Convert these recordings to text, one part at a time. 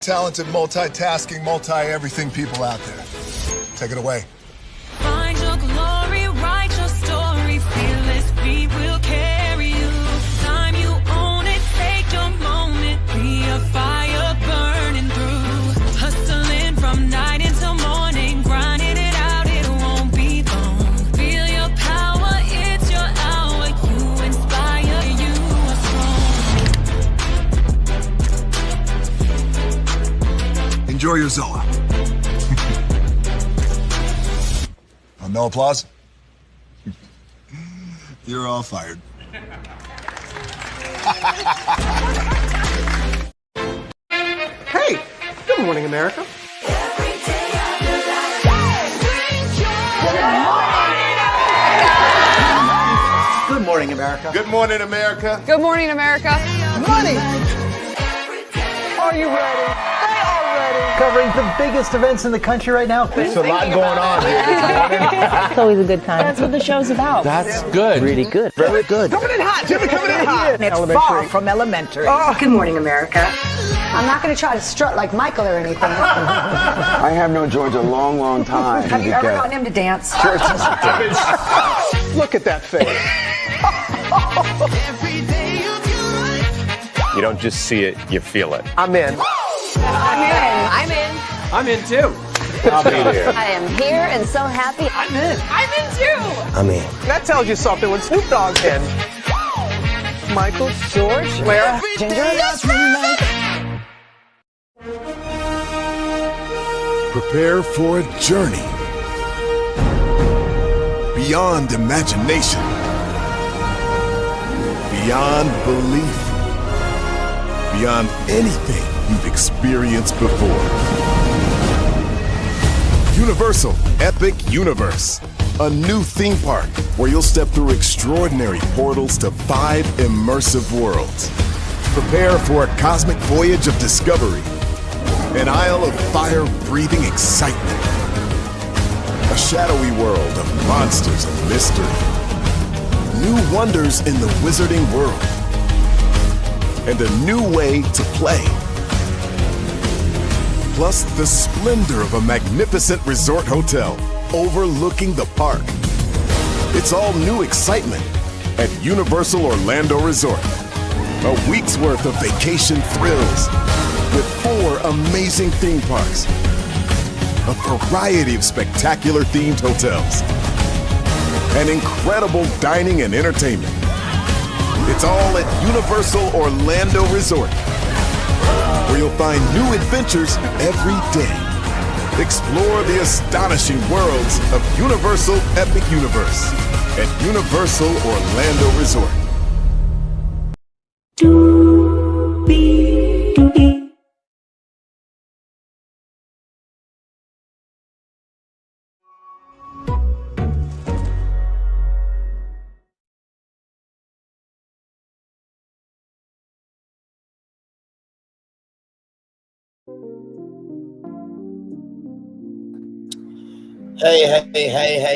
Talented, multitasking, multi-everything people out there. Take it away. Find your glory, write your story, fearless, we will carry you. Time you own it, take your moment, be a fire burning through. Hustling from night until morning, grinding it out, it won't be long. Feel your power, it's your hour, you inspire, you are strong. Enjoy your Zoa. Oh, no applause? You're all fired. Hey, good morning, America. Good morning, America. Good morning, America. Good morning, America. Money. Are you ready? They are ready. Covering the biggest events in the country right now. There's a lot going on here. It's always a good time. That's what the show's about. That's good. Really good. Very good. Coming in hot. Jimmy coming in hot. It's far from elementary. Good morning, America. I'm not going to try to strut like Michael or anything. I have known George a long, long time. Have you ever gotten him to dance? Look at that face. You don't just see it, you feel it. I'm in. I'm in. I'm in too. I'll be there. I am here and so happy. I'm in. I'm in too. I'm in. That tells you something when Snoop Dogg's in. Michael, George, Lara, Ginger. Prepare for a journey beyond imagination, beyond belief, beyond anything you've experienced before. Universal Epic Universe, a new theme park where you'll step through extraordinary portals to 5 immersive worlds. Prepare for a cosmic voyage of discovery, an isle of fire-breathing excitement, a shadowy world of monsters and mystery, new wonders in the wizarding world, and a new way to play. Plus the splendor of a magnificent resort hotel overlooking the park. It's all new excitement at Universal Orlando Resort. A week's worth of vacation thrills with 4 amazing theme parks, a variety of spectacular themed hotels, and incredible dining and entertainment. It's all at Universal Orlando Resort, where you'll find new adventures every day. Explore the astonishing worlds of Universal Epic Universe at Universal Orlando Resort.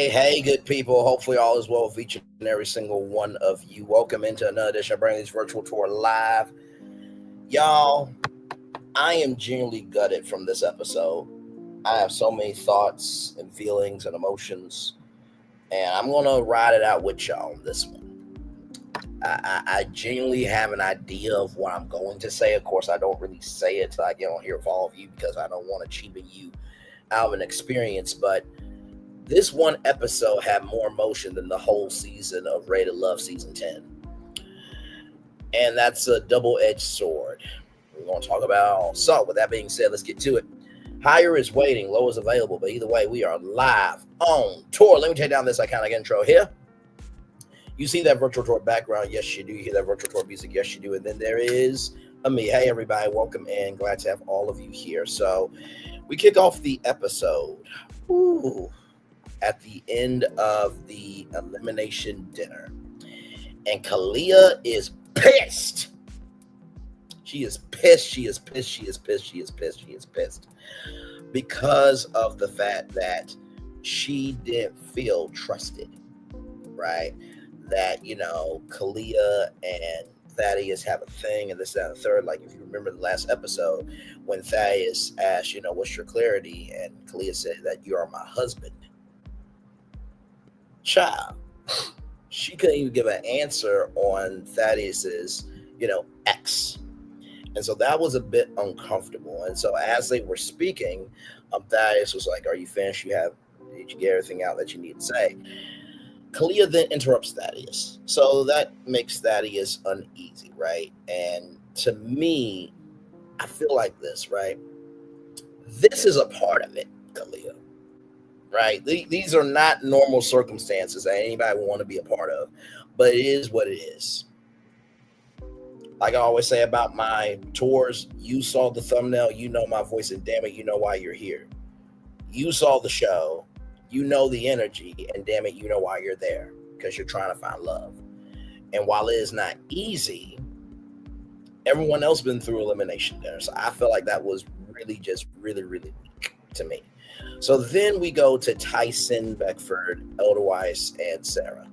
Hey, good people. Hopefully all is well with each and every single one of you. Welcome into another edition of Brandy's Virtual Tour Live. Y'all, I am genuinely gutted from this episode. I have so many thoughts and feelings and emotions, and I'm going to ride it out with y'all on this one. I genuinely have an idea of what I'm going to say. Of course, I don't really say it till I get on here with all of you because I don't want to cheapen you out of an experience, but this one episode had more emotion than the whole season of Rated Love Season 10. And that's a double-edged sword. We're going to talk about it all. So, with that being said, let's get to it. Higher is waiting, low is available, but either way, we are live on tour. Let me take down this iconic intro here. You see that virtual tour background? Yes, you do. You hear that virtual tour music? Yes, you do. And then there is me. Hey, everybody. Welcome in. Glad to have all of you here. So, we kick off the episode. At the end of the elimination dinner. And Kalia is pissed. She is pissed. Because of the fact that she didn't feel trusted, right? That, Kalia and Thaddeus have a thing and this, that, and the third. Like, if you remember the last episode when Thaddeus asked, you know, what's your clarity? And Kalia said that you are my husband. Child, she couldn't even give an answer on Thaddeus's, you know, ex. And so that was a bit uncomfortable. And so as they were speaking, Thaddeus was like, are you finished? Did you get everything out that you need to say? Kalia then interrupts Thaddeus. So that makes Thaddeus uneasy, right? And to me, I feel like this, right? This is a part of it, Kalia, right? These are not normal circumstances that anybody would want to be a part of, but it is what it is. Like I always say about my tours, you saw the thumbnail, you know my voice, and damn it, you know why you're here. You saw the show, you know the energy, and damn it, you know why you're there, because you're trying to find love. And while it is not easy, everyone else been through elimination dinner. So I feel like that was really just really weak to me. So then we go to Tyson, Beckford, Edelweiss, and Sarah.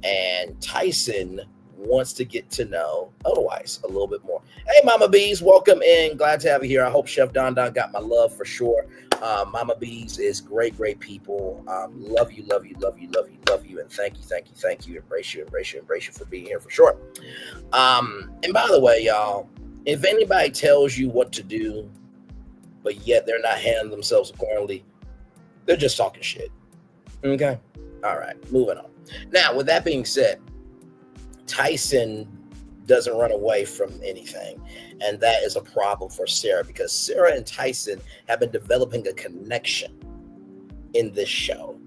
And Tyson wants to get to know Edelweiss a little bit more. Hey, Mama Bees, welcome in. Glad to have you here. I hope Chef Don got my love for sure. Mama Bees is great people. Love you. And thank you. Embrace you for being here for sure. And by the way, y'all, if anybody tells you what to do, but yet they're not handling themselves accordingly, they're just talking shit. Okay? All right, moving on. Now, with that being said, Tyson doesn't run away from anything. And that is a problem for Sarah, because Sarah and Tyson have been developing a connection in this show.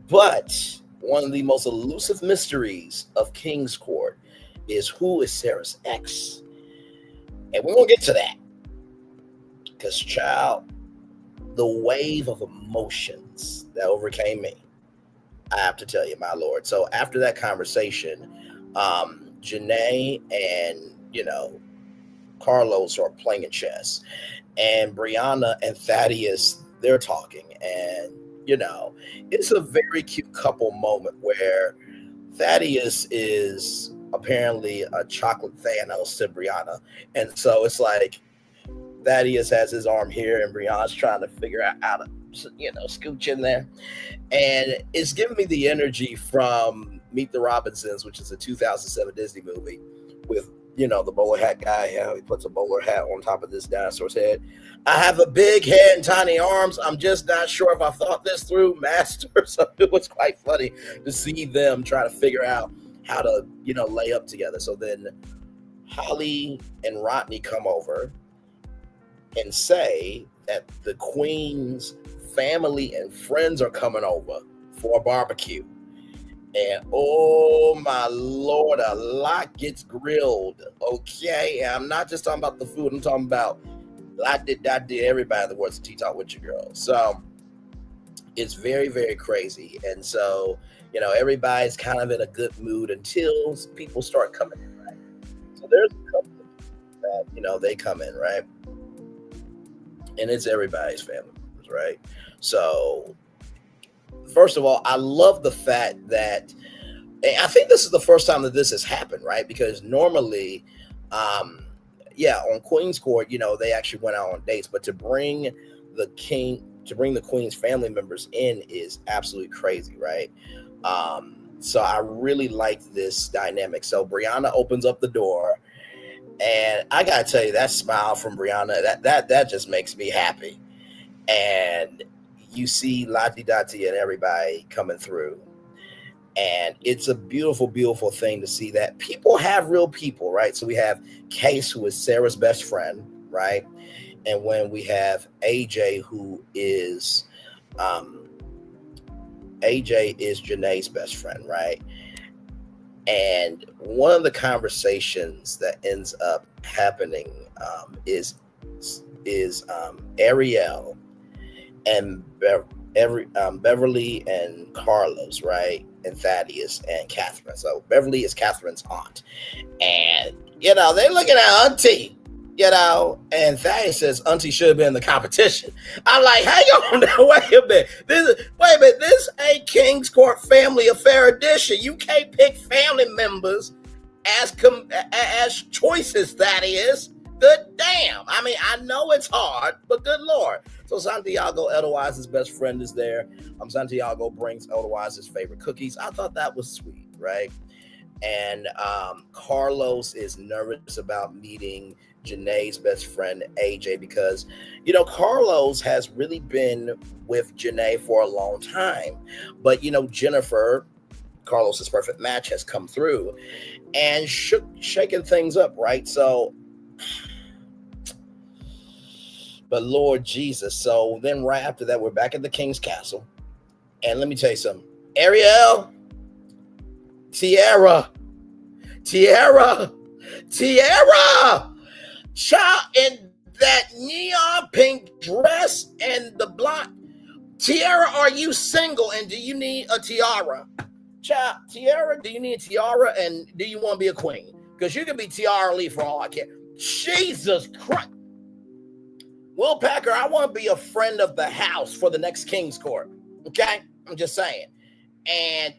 But one of the most elusive mysteries of King's Court is who is Sarah's ex. And we're going to get to that. Because, child, the wave of emotions that overcame me, I have to tell you, my lord. So after that conversation, Janae and, Carlos are playing chess, and Brianna and Thaddeus, they're talking, and, it's a very cute couple moment where Thaddeus is apparently a chocolate Thanos to Brianna. And so it's like Thaddeus has his arm here and Brianna's trying to figure out how to, scooch in there. And it's giving me the energy from Meet the Robinsons, which is a 2007 Disney movie with, the bowler hat guy. How he puts a bowler hat on top of this dinosaur's head. I have a big head and tiny arms. I'm just not sure if I thought this through, master. So it was quite funny to see them try to figure out how to, lay up together. So then Holly and Rodney come over and say that the Queen's family and friends are coming over for a barbecue. And oh my Lord, a lot gets grilled. Okay, and I'm not just talking about the food. I'm talking about I did everybody in the words of Tea Talk with your girl. So it's very, very crazy. And so, everybody's kind of in a good mood until people start coming in, right? So there's a couple that, they come in, right? And it's everybody's family members, right? So first of all, I love the fact that, I think this is the first time that this has happened, right? Because normally, on Queen's Court, they actually went out on dates, but to bring the Queen's family members in is absolutely crazy, right? So I really like this dynamic. So Brianna opens up the door, and I gotta tell you, that smile from Brianna, that just makes me happy. And you see Lottie Dottie and everybody coming through. And it's a beautiful, beautiful thing to see that people have real people, right? So we have Case, who is Sarah's best friend, right? And when we have AJ, who is Janae's best friend, right? And one of the conversations that ends up happening is Ariel and Beverly and Carlos, right? And Thaddeus and Catherine. So Beverly is Catherine's aunt. And, they're looking at Auntie, and Thaddeus says Auntie should have been in the competition. I'm like, hang on now, wait a minute. This ain't King's Court Family Affair edition. You can't pick family members as choices, that is. Good damn. I mean, I know it's hard, but good Lord. So Santiago, Edelweiss's best friend, is there. Santiago brings Edelweiss's favorite cookies. I thought that was sweet, right? And Carlos is nervous about meeting Janae's best friend, AJ, because, Carlos has really been with Janae for a long time. But, Jennifer, Carlos's perfect match, has come through and shaking things up, right? So, but Lord Jesus. So then right after that, we're back at the King's Castle. And let me tell you something. Ariel, Tiara, child, in that neon pink dress and the blonde. Tiara, are you single and do you need a tiara? Child, Tiara, do you need a tiara and do you want to be a queen? Because you can be Tiara Lee for all I care. Jesus Christ. Will Packer, I want to be a friend of the house for the next King's Court. Okay? I'm just saying. And,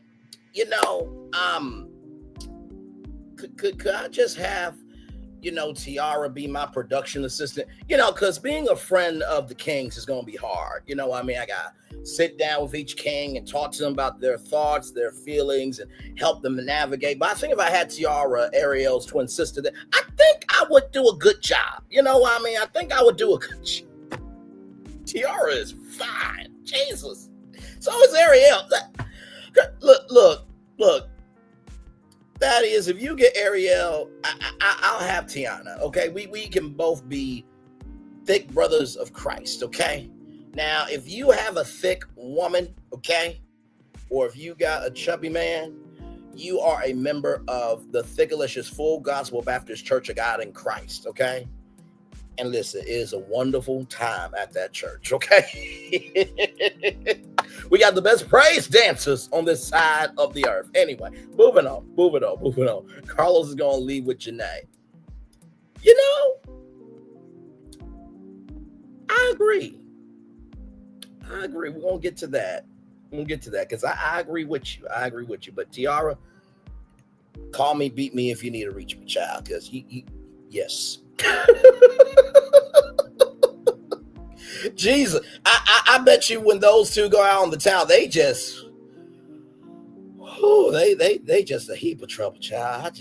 could I just have, Tiara be my production assistant? Because being a friend of the Kings is going to be hard. You know what I mean? I got to sit down with each King and talk to them about their thoughts, their feelings, and help them navigate. But I think if I had Tiara, Ariel's twin sister, I think I would do a good job. You know what I mean? I think I would do a good job. Tiara is fine. Jesus. So is Ariel. Look. That is, if you get Ariel, I'll have Tiana, okay? We can both be thick brothers of Christ, okay? Now, if you have a thick woman, okay, or if you got a chubby man, you are a member of the Thickalicious Full Gospel Baptist Church of God in Christ, okay? And listen, it is a wonderful time at that church, okay? We got the best praise dancers on this side of the earth. Anyway, moving on. Carlos is going to leave with Janae. I agree. We're going to get to that. Because I agree with you. But Tiara, call me, beat me if you need to reach me, child. Because yes. Jesus, I bet you when those two go out on the town, they just, they just a heap of trouble, child.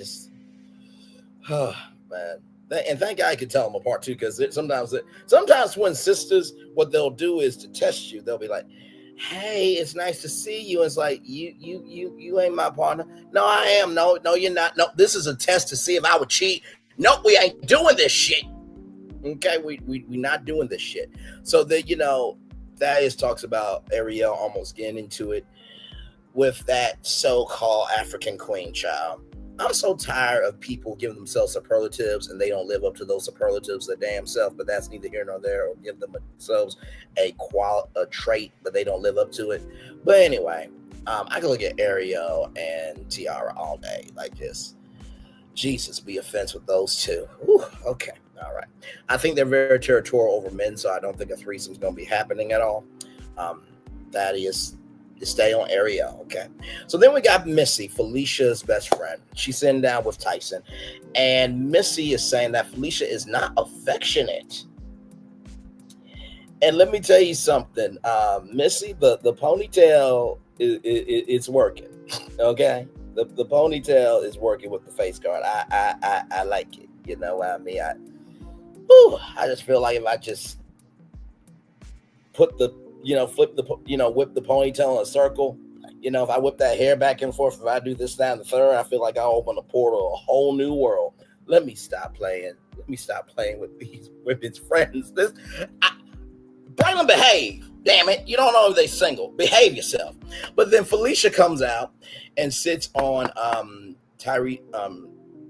Man. And thank God I could tell them apart too, because sometimes when sisters, what they'll do is to test you. They'll be like, "Hey, it's nice to see you." It's like you ain't my partner. No, I am. No, you're not. No, this is a test to see if I would cheat. Nope, we ain't doing this shit. Okay, we not doing this shit. So that Thaddeus talks about Ariel almost getting into it with that so-called African queen, child. I'm so tired of people giving themselves superlatives and they don't live up to those superlatives their damn self, but that's neither here nor there, or give themselves a trait, but they don't live up to it. But anyway, I can look at Ariel and Tiara all day like this. Jesus, be offense with those two. Whew, okay. All right. I think they're very territorial over men, so I don't think a threesome is going to be happening at all. That is, stay on Ariel, okay? So then we got Missy, Felicia's best friend. She's sitting down with Tyson, and Missy is saying that Felicia is not affectionate. And let me tell you something, Missy, the ponytail it's working, okay? The ponytail is working with the face guard. I like it. You know what I mean? I just feel like if I just put the, whip the ponytail in a circle, if I whip that hair back and forth, if I do this, that, and the third, I feel like I'll open a portal to a whole new world. Let me stop playing with these women's friends. Bring them behave. Damn it. You don't know if they're single. Behave yourself. But then Felicia comes out and sits on Tyree.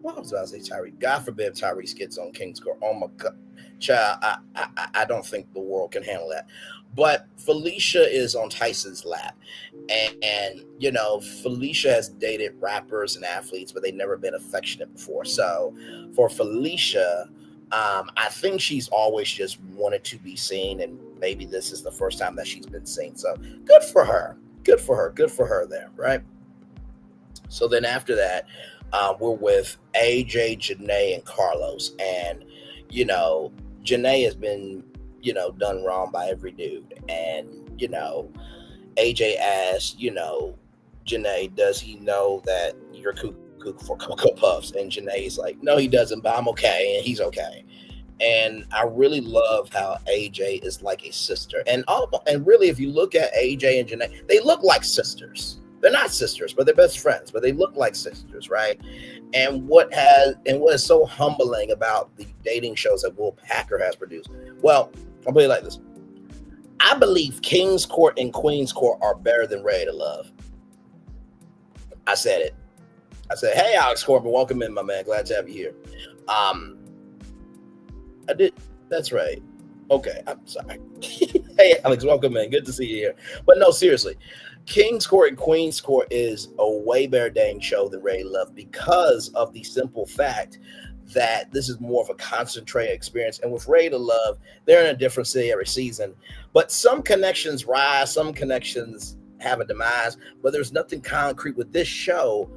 What was I say, Tyree? God forbid Tyrese gets on King's Court. Oh my God. Child, I don't think the world can handle that. But Felicia is on Tyson's lap. And Felicia has dated rappers and athletes, but they've never been affectionate before. So for Felicia, I think she's always just wanted to be seen, and maybe this is the first time that she's been seen. So good for her there, right? So then after that, We're with AJ, Janae, and Carlos. And, you know, Janae has been, you know, done wrong by every dude. And, you know, AJ asked, you know, Janae, does he know that you're cuckoo for Cocoa Puffs? And Janae's like, no, he doesn't, but I'm okay. And he's okay. And I really love how AJ is like a sister. And really, if you look at AJ and Janae, they look like sisters. They're not sisters, but they're best friends, but they look like sisters, right? And what is so humbling about the dating shows that Will Packer has produced? Well, I'll put it like this. I believe King's Court and Queen's Court are better than Ready to Love. I said it. I said, hey, Alex Corbin, welcome in, my man. Glad to have you here. I did. That's right. Okay, I'm sorry. Hey, Alex, welcome in. Good to see you here. But no, seriously, King's Court and Queen's Court is a way better dating show than Ready to Love because of the simple fact that this is more of a concentrated experience. And with Ready to Love, they're in a different city every season. But some connections rise, some connections have a demise, but there's nothing concrete with this show.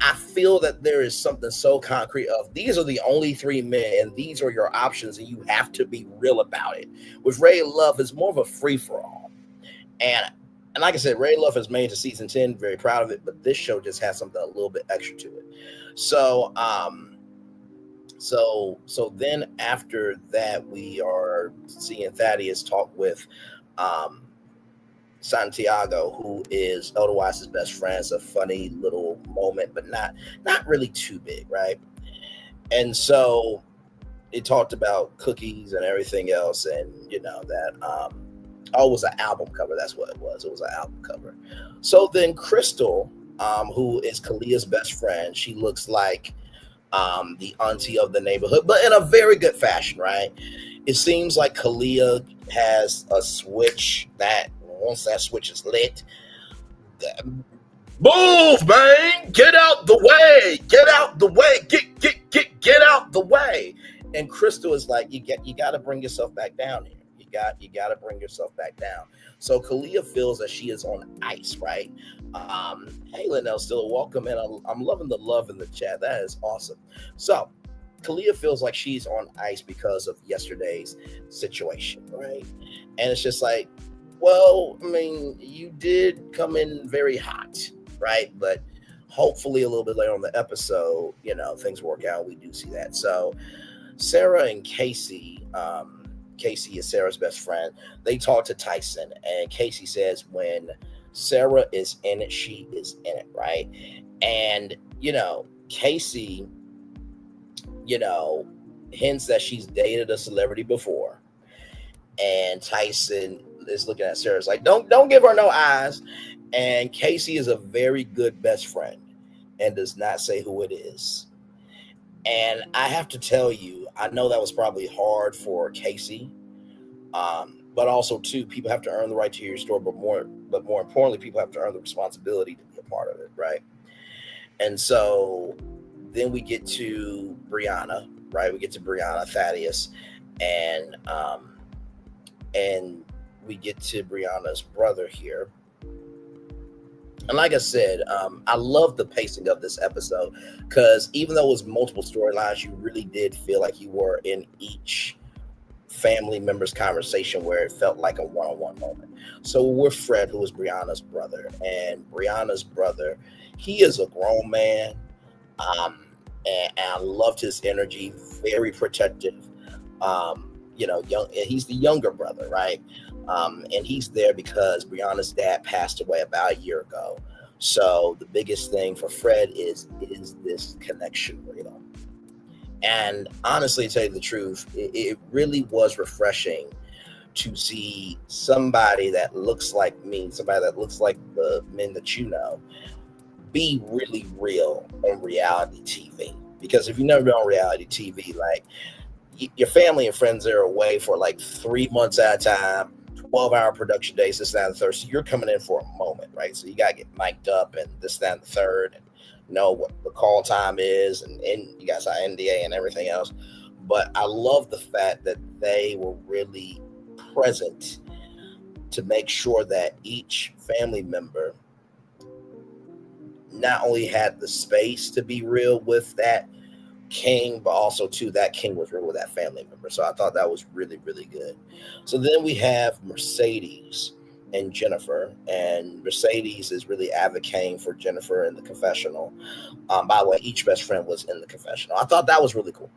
I feel that there is something so concrete of these are the only three men and these are your options and you have to be real about it. With Ready to Love, it's more of a free-for-all. And like I said, Ready to Love has made it to season 10, very proud of it, but this show just has something a little bit extra to it. So then after that, we are seeing Thaddeus talk with Santiago, who is Edelweiss's best friend. It's a funny little moment, but not really too big, right? And so it talked about cookies and everything else, and you know that it was an album cover. That's what it was. It was an album cover. So then Crystal, who is Kalia's best friend, she looks like the auntie of the neighborhood, but in a very good fashion, right? It seems like Kalia has a switch that once that switch is lit, move, man, get out the way, get out the way, get out the way. And Crystal is like, you got to bring yourself back down here. You got to bring yourself back down. So Kalia feels that she is on ice, right? Hey, Linnell, still welcome, and I'm loving the love in the chat. That is awesome. So Kalia feels like she's on ice because of yesterday's situation, right? And it's just like, well, I mean, you did come in very hot, right? But hopefully a little bit later on the episode, you know, things work out. We do see that. So Sarah and Casey, Casey is Sarah's best friend. They talk to Tyson, and Casey says when Sarah is in it, she is in it, right? And, you know, Casey, you know, hints that she's dated a celebrity before. And Tyson is looking at Sarah's like, don't give her no eyes. And Casey is a very good best friend and does not say who it is. And I have to tell you, I know that was probably hard for Casey, but also too, people have to earn the right to hear your story, but more importantly, people have to earn the responsibility to be a part of it, right? And so then we get to Brianna, right? We get to Brianna Thaddeus, and we get to Brianna's brother here. And like I said, I love the pacing of this episode because even though it was multiple storylines, you really did feel like you were in each family member's conversation where it felt like a one-on-one moment. So we're Fred, who is Brianna's brother. And Brianna's brother, he is a grown man. And I loved his energy, very protective. You know, young, he's the younger brother, right? And he's there because Brianna's dad passed away about a year ago. So the biggest thing for Fred is this connection real? And honestly, to tell you the truth, it really was refreshing to see somebody that looks like me, somebody that looks like the men that you know, be really real on reality TV. Because if you've never been on reality TV, like your family and friends are away for like 3 months at a time, 12-hour production days, this, that, and the third. So you're coming in for a moment, right? So you got to get mic'd up and this, that, and the third, and know what the call time is, and you guys are NDA and everything else. But I love the fact that they were really present to make sure that each family member not only had the space to be real with that king, but also too that king was real with that family member. So I thought that was really, really good. So then we have Mercedes and Jennifer, and Mercedes is really advocating for Jennifer in the confessional. By the way, each best friend was in the confessional. I thought that was really cool.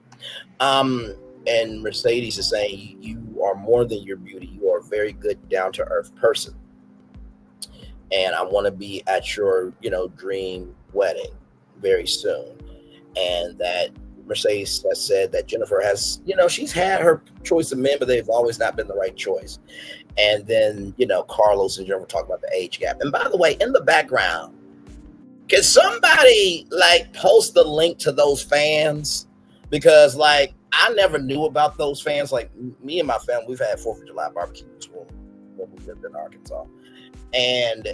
And Mercedes is saying, you are more than your beauty. You are a very good, down to earth person. And I want to be at your, dream wedding very soon. And that Mercedes has said that Jennifer has, she's had her choice of men, but they've always not been the right choice. And then, Carlos and Jennifer talk about the age gap. And by the way, in the background, can somebody post the link to those fans? Because I never knew about those fans. Me and my family, we've had 4th of July barbecues when we lived in Arkansas. And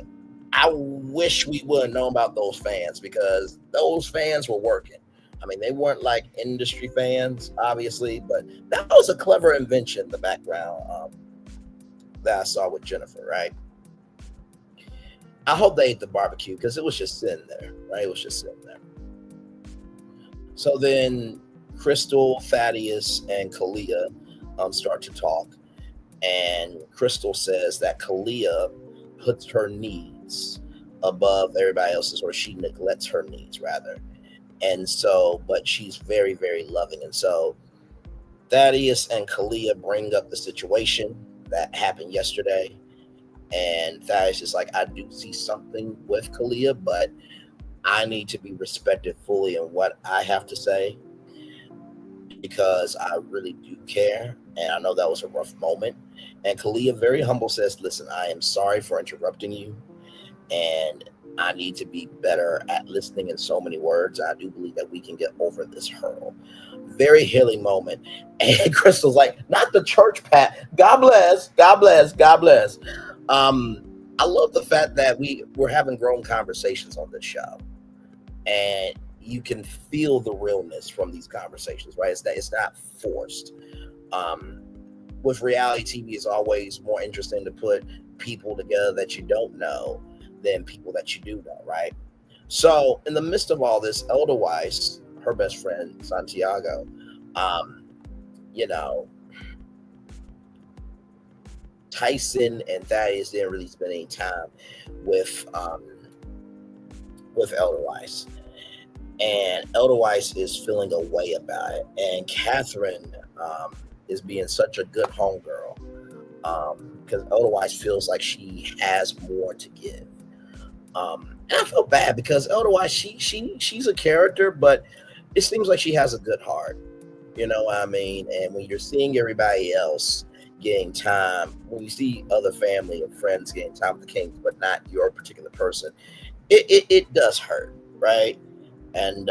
I wish we would have known about those fans, because those fans were working. I mean, they weren't industry fans, obviously, but that was a clever invention in the background that I saw with Jennifer, right? I hope they ate the barbecue, because it was just sitting there, right? It was just sitting there. So then Crystal, Thaddeus, and Kalia start to talk. And Crystal says that Kalia puts her needs above everybody else's, or she neglects her needs, rather. And so, but she's very, very loving. And so Thaddeus and Kalia bring up the situation that happened yesterday. And Thaddeus is like, I do see something with Kalia, but I need to be respected fully in what I have to say, because I really do care. And I know that was a rough moment. And Kalia, very humble, says, listen, I am sorry for interrupting you. And I need to be better at listening in so many words. I do believe that we can get over this hurdle. Very healing moment. And Crystal's like, not the church pat. God bless, God bless, God bless. I love the fact that we're having grown conversations on this show. And you can feel the realness from these conversations, right? It's not forced. With reality TV, it's always more interesting to put people together that you don't know than people that you do know, right? So in the midst of all this, Edelweiss, her best friend Santiago, Tyson and Thaddeus didn't really spend any time with Edelweiss, and Edelweiss is feeling a way about it, and Catherine is being such a good homegirl, because Edelweiss feels like she has more to give. And I feel bad, because Edelweiss, she's a character, but it seems like she has a good heart. You know what I mean? And when you're seeing everybody else getting time, when you see other family and friends getting time with the Kings, but not your particular person, it does hurt, right? And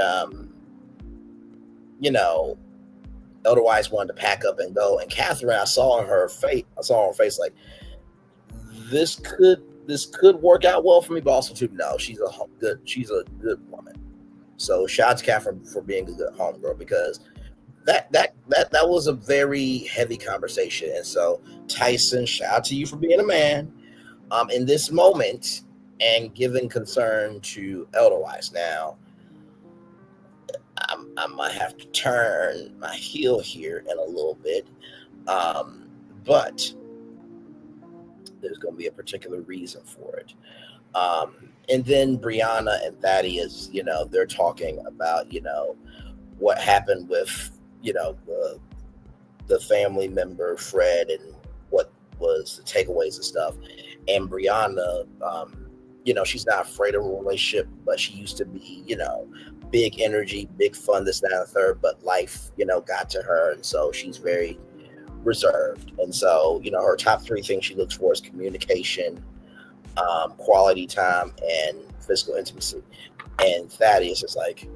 Edelweiss wanted to pack up and go. And Catherine, I saw on her face like, this could work out well for me, but also too, no, she's a good woman. So shout out to Catherine for being a good homegirl, because that was a very heavy conversation. And so Tyson, shout out to you for being a man in this moment and giving concern to Edelweiss. Now, I might have to turn my heel here in a little bit, but there's going to be a particular reason for it. And then Brianna and Thaddeus, they're talking about, what happened with, the family member, Fred, and what was the takeaways and stuff. And Brianna, she's not afraid of a relationship, but she used to be, big energy, big fun, this, that, and the third, but life, got to her. And so she's very reserved. And so, her top 3 things she looks for is communication, quality time, and physical intimacy. And Thaddeus is like,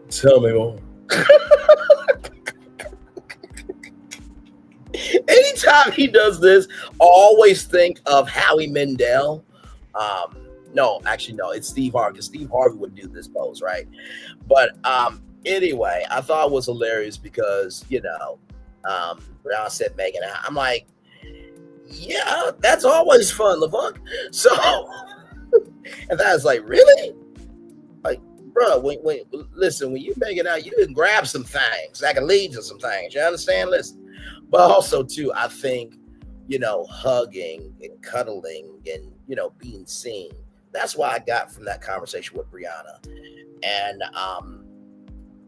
tell me more. Anytime he does this, I always think of Howie Mandel. No, it's Steve Harvey, because Steve Harvey would do this pose, right? But anyway, I thought it was hilarious because, Brown said Megan. I'm like, yeah, that's always fun, LeVuck. So, and that was like, really? bro, when listen, when you make it out, you can grab some things that can lead to some things. You understand? Listen, but also too, I think, hugging and cuddling and being seen. That's what I got from that conversation with Brianna, and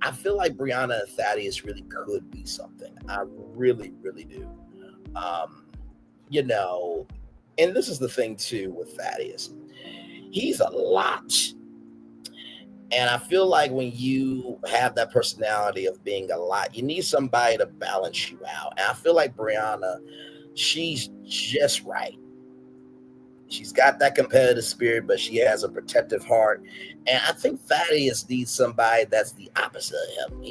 I feel like Brianna and Thaddeus really could be something. I really, really do. And this is the thing too with Thaddeus. He's a lot. And I feel like when you have that personality of being a lot, you need somebody to balance you out. And I feel like Brianna, she's just right. She's got that competitive spirit, but she has a protective heart. And I think Thaddeus needs somebody that's the opposite of him.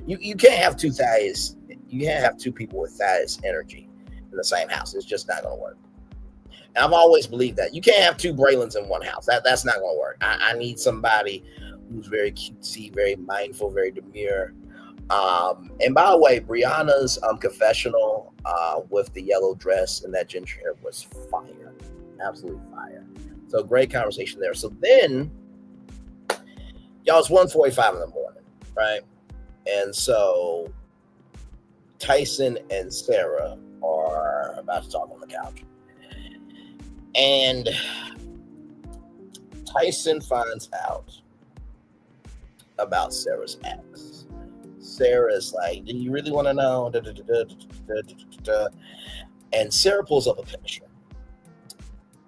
You can't have two Thaddeus. You can't have two people with Thaddeus energy in the same house. It's just not going to work. And I've always believed that. You can't have two Braylons in one house. That's not going to work. I need somebody who's very cutesy, very mindful, very demure. And by the way, Brianna's confessional with the yellow dress and that ginger hair was fire. Absolute fire. So great conversation there. So then, y'all, it's 1:45 in the morning, right? And so Tyson and Sarah are about to talk on the couch. And Tyson finds out about Sarah's ex. Sarah's like, do you really want to know? And Sarah pulls up a picture.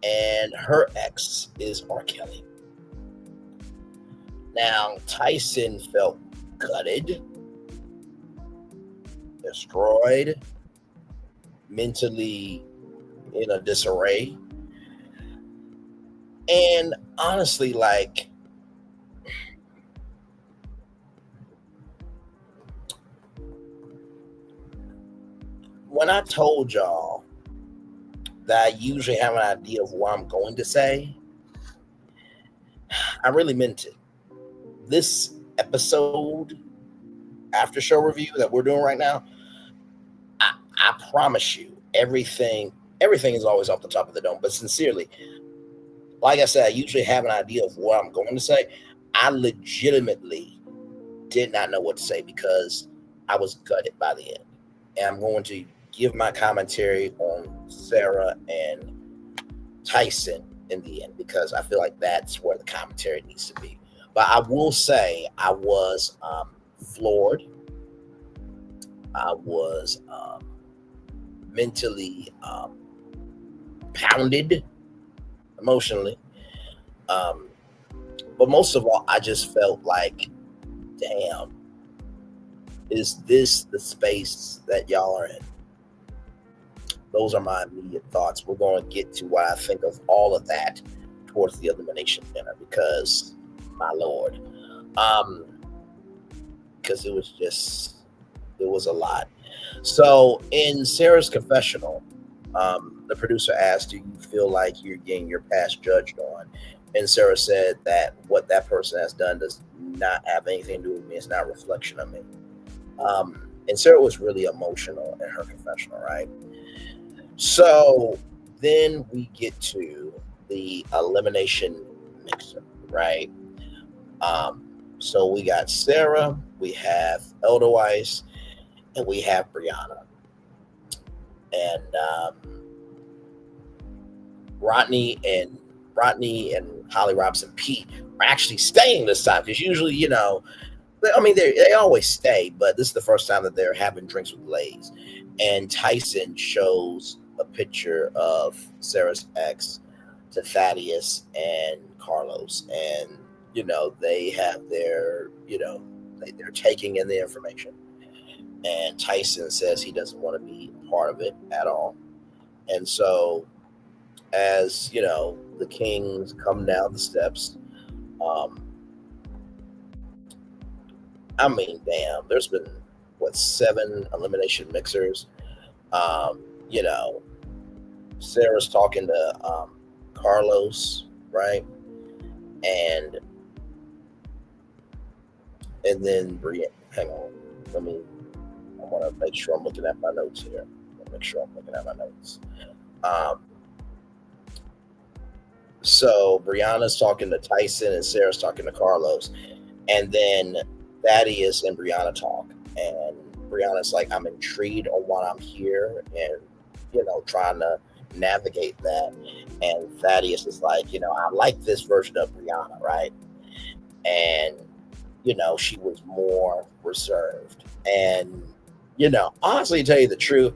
And her ex is R. Kelly. Now, Tyson felt gutted, destroyed, mentally in a disarray. And honestly, like, when I told y'all that I usually have an idea of what I'm going to say, I really meant it. This episode, after show review that we're doing right now, I promise you, everything is always off the top of the dome. But sincerely, like I said, I usually have an idea of what I'm going to say. I legitimately did not know what to say because I was gutted by the end. And I'm going to give my commentary on Sarah and Tyson in the end because I feel like that's where the commentary needs to be. But I will say I was floored. I was mentally pounded emotionally. But most of all, I just felt like, damn, is this the space that y'all are in? Those are my immediate thoughts. We're going to get to what I think of all of that towards the elimination dinner because, my Lord, because it was a lot. So in Sarah's confessional, the producer asked, do you feel like you're getting your past judged on? And Sarah said that what that person has done does not have anything to do with me. It's not a reflection of me. And Sarah was really emotional in her confessional, right? So then we get to the elimination mixer, right? So we got Sarah, we have Edelweiss, and we have Brianna. And Rodney and Holly Robinson Pete are actually staying this time because usually, they always stay, but this is the first time that they're having drinks with Lays. And Tyson shows a picture of Sarah's ex to Thaddeus and Carlos, and they have their they're taking in the information. And Tyson says he doesn't want to be part of it at all. And so, as the Kings come down the steps, damn, there's been 7 elimination mixers. Sarah's talking to Carlos, right? And then Brianna. Hang on, I want to make sure I'm looking at my notes here. So Brianna's talking to Tyson and Sarah's talking to Carlos. And then Thaddeus and Brianna talk, and Brianna's like, I'm intrigued on why I'm here, and trying to navigate that. And Thaddeus is like, I like this version of Brianna, right? And she was more reserved. And honestly, to tell you the truth,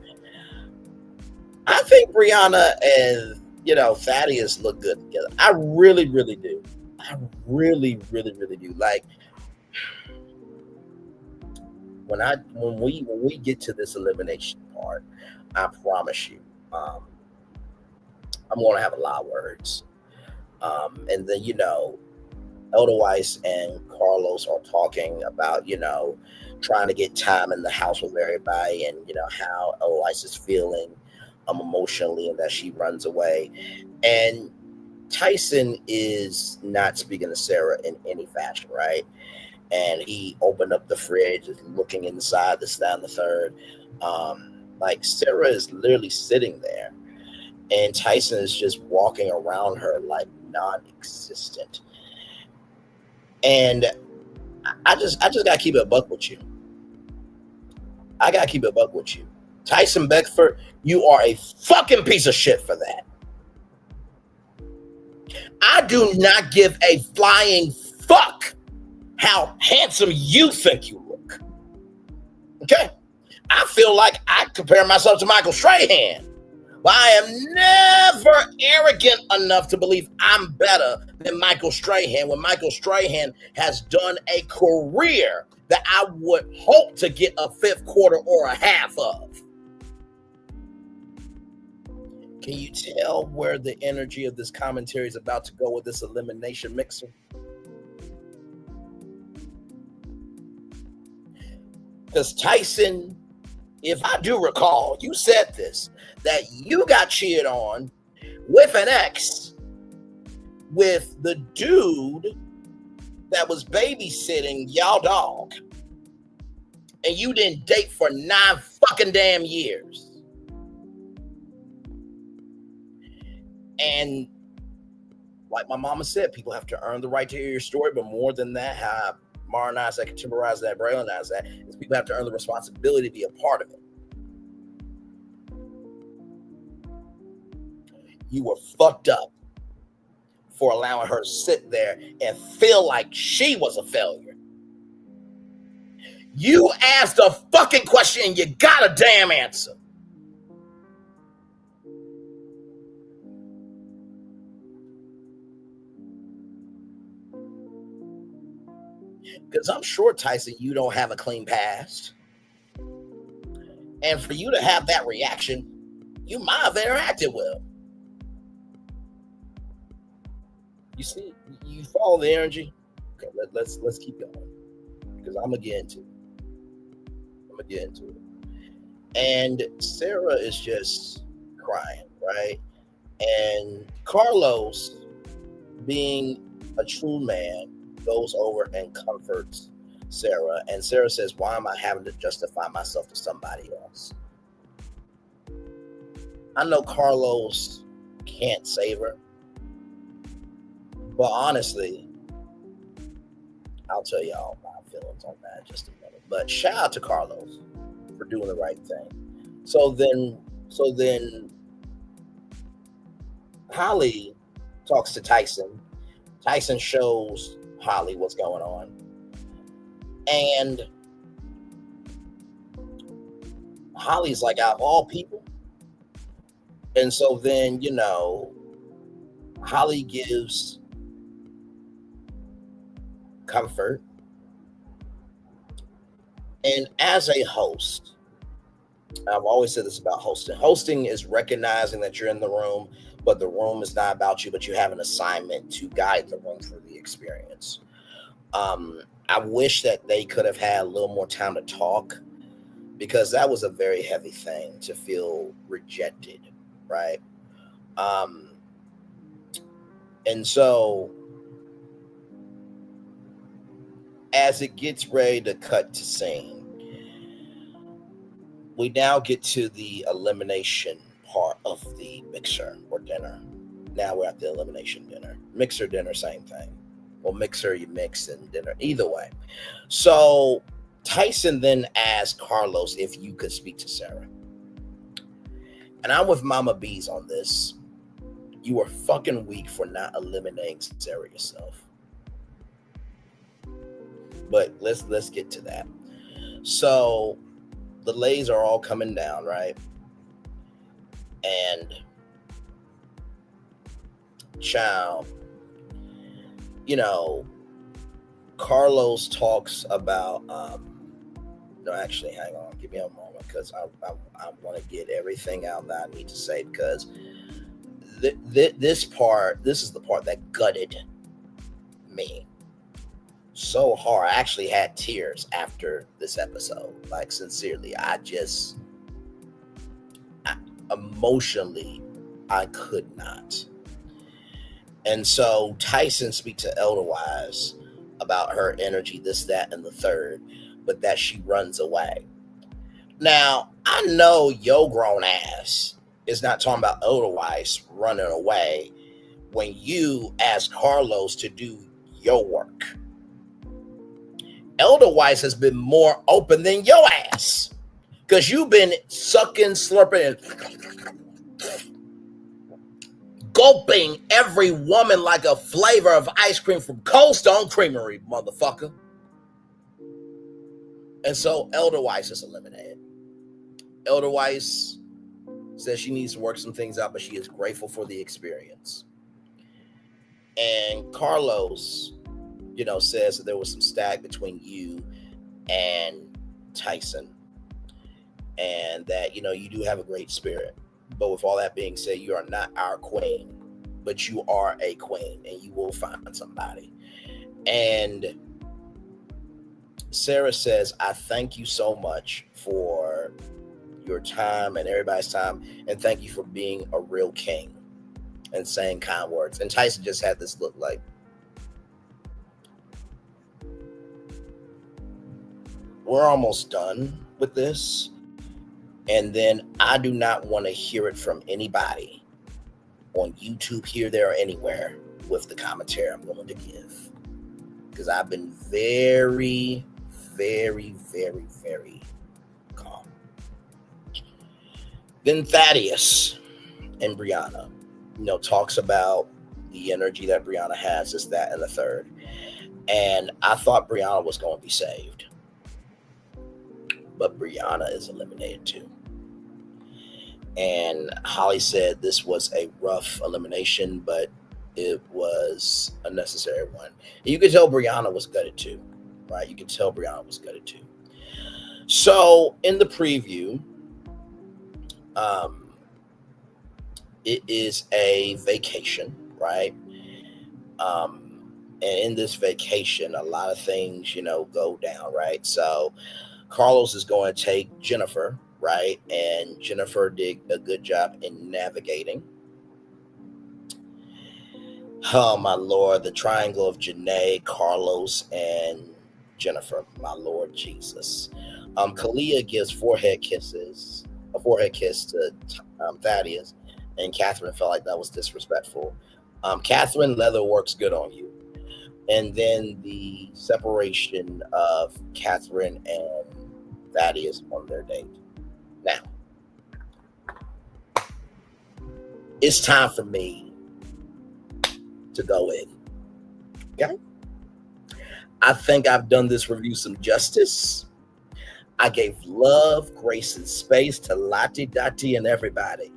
I think Brianna and Thaddeus look good together. I really, really do. I really, really, really do. Like, when we get to this elimination part, I promise you, I'm going to have a lot of words. And then Edelweiss and Carlos are talking about trying to get time in the house with everybody, and how Edelweiss is feeling emotionally, and that she runs away. And Tyson is not speaking to Sarah in any fashion, right? And he opened up the fridge, is looking inside, this, that, and the third. Like, Sarah is literally sitting there, and Tyson is just walking around her like non-existent. And I just gotta keep it a buck with you. I gotta keep it a buck with you. Tyson Beckford, you are a fucking piece of shit for that. I do not give a flying fuck how handsome you think you look. Okay? I feel like I compare myself to Michael Strahan. But I am never arrogant enough to believe I'm better than Michael Strahan, when Michael Strahan has done a career that I would hope to get a fifth quarter or a half of. Can you tell where the energy of this commentary is about to go with this elimination mixer? Because Tyson, if I do recall, you said this, that you got cheated on with an ex with the dude that was babysitting y'all dog, and you didn't date for 9 fucking damn years. And like my mama said, people have to earn the right to hear your story, but more than that, how I modernize that, contemporize that, braillonize that, is people have to earn the responsibility to be a part of it. You were fucked up for allowing her to sit there and feel like she was a failure. You asked a fucking question and you got a damn answer. Because I'm sure, Tyson, you don't have a clean past. And for you to have that reaction, you might have interacted with him. You see, you follow the energy. Okay, let's keep going, because I'm gonna get into it. And Sarah is just crying, right? And Carlos, being a true man, goes over and comforts Sarah. And Sarah says, why am I having to justify myself to somebody else? I know Carlos can't save her, but honestly, I'll tell y'all my feelings on that in just a minute. But shout out to Carlos for doing the right thing. So then Holly talks to Tyson. Tyson shows Holly what's going on. And Holly's like, out of all people. And so then, Holly gives comfort. And as a host, I've always said this about hosting. Hosting is recognizing that you're in the room, but the room is not about you, but you have an assignment to guide the room through the experience. I wish that they could have had a little more time to talk, because that was a very heavy thing to feel rejected, right? And so as it gets ready to cut to scene, we now get to the elimination part of the mixer or dinner. Now we're at the elimination dinner. Mixer dinner, same thing. or mixer, you mix and dinner. Either way. So Tyson then asked Carlos if you could speak to Sarah. And I'm with Mama B's on this. You are fucking weak for not eliminating Sarah yourself. But let's get to that. So the lays are all coming down, right? And child, you know, Carlos talks about no, actually, hang on, give me a moment, because I want to get everything out that I need to say, because this is the part that gutted me so hard. I actually had tears after this episode, like sincerely. Emotionally, I could not. And so Tyson speaks to Elderwise about her energy, this, that, and the third, but that she runs away. Now, I know your grown ass is not talking about Elderwise running away when you ask Carlos to do your work. Elderwise has been more open than your ass, because you've been sucking, slurping, and gulping every woman like a flavor of ice cream from Cold Stone Creamery, motherfucker. And so Elderwise is eliminated. Elderwise says she needs to work some things out, but she is grateful for the experience. And Carlos, you know, says that there was some stag between you and Tyson, and that, you know, you do have a great spirit. But with all that being said, you are not our queen, but you are a queen, and you will find somebody. And Sarah says, I thank you so much for your time and everybody's time, and thank you for being a real king and saying kind words. And Tyson just had this look like, we're almost done with this. And then I do not want to hear it from anybody on YouTube, here, there, or anywhere with the commentary I'm going to give, because I've been very, very, very, very calm. Then Thaddeus and Brianna, you know, talks about the energy that Brianna has, this, that, and the third. And I thought Brianna was going to be saved, but Brianna is eliminated too. And Holly said this was a rough elimination, but it was a necessary one. And you could tell Brianna was gutted too, right? You could tell Brianna was gutted too. So in the preview, it is a vacation, right? And in this vacation, a lot of things, you know, go down, right? So Carlos is going to take Jennifer, right? And Jennifer did a good job in navigating. Oh, my Lord, the triangle of Janae, Carlos, and Jennifer, my Lord Jesus. Kalia gives a forehead kiss to Thaddeus, and Catherine felt like that was disrespectful. Catherine, leather works good on you. And then the separation of Catherine and Thaddeus on their date. Now, it's time for me to go in. Okay? I think I've done this review some justice. I gave love, grace, and space to Lottie, Dottie, and everybody.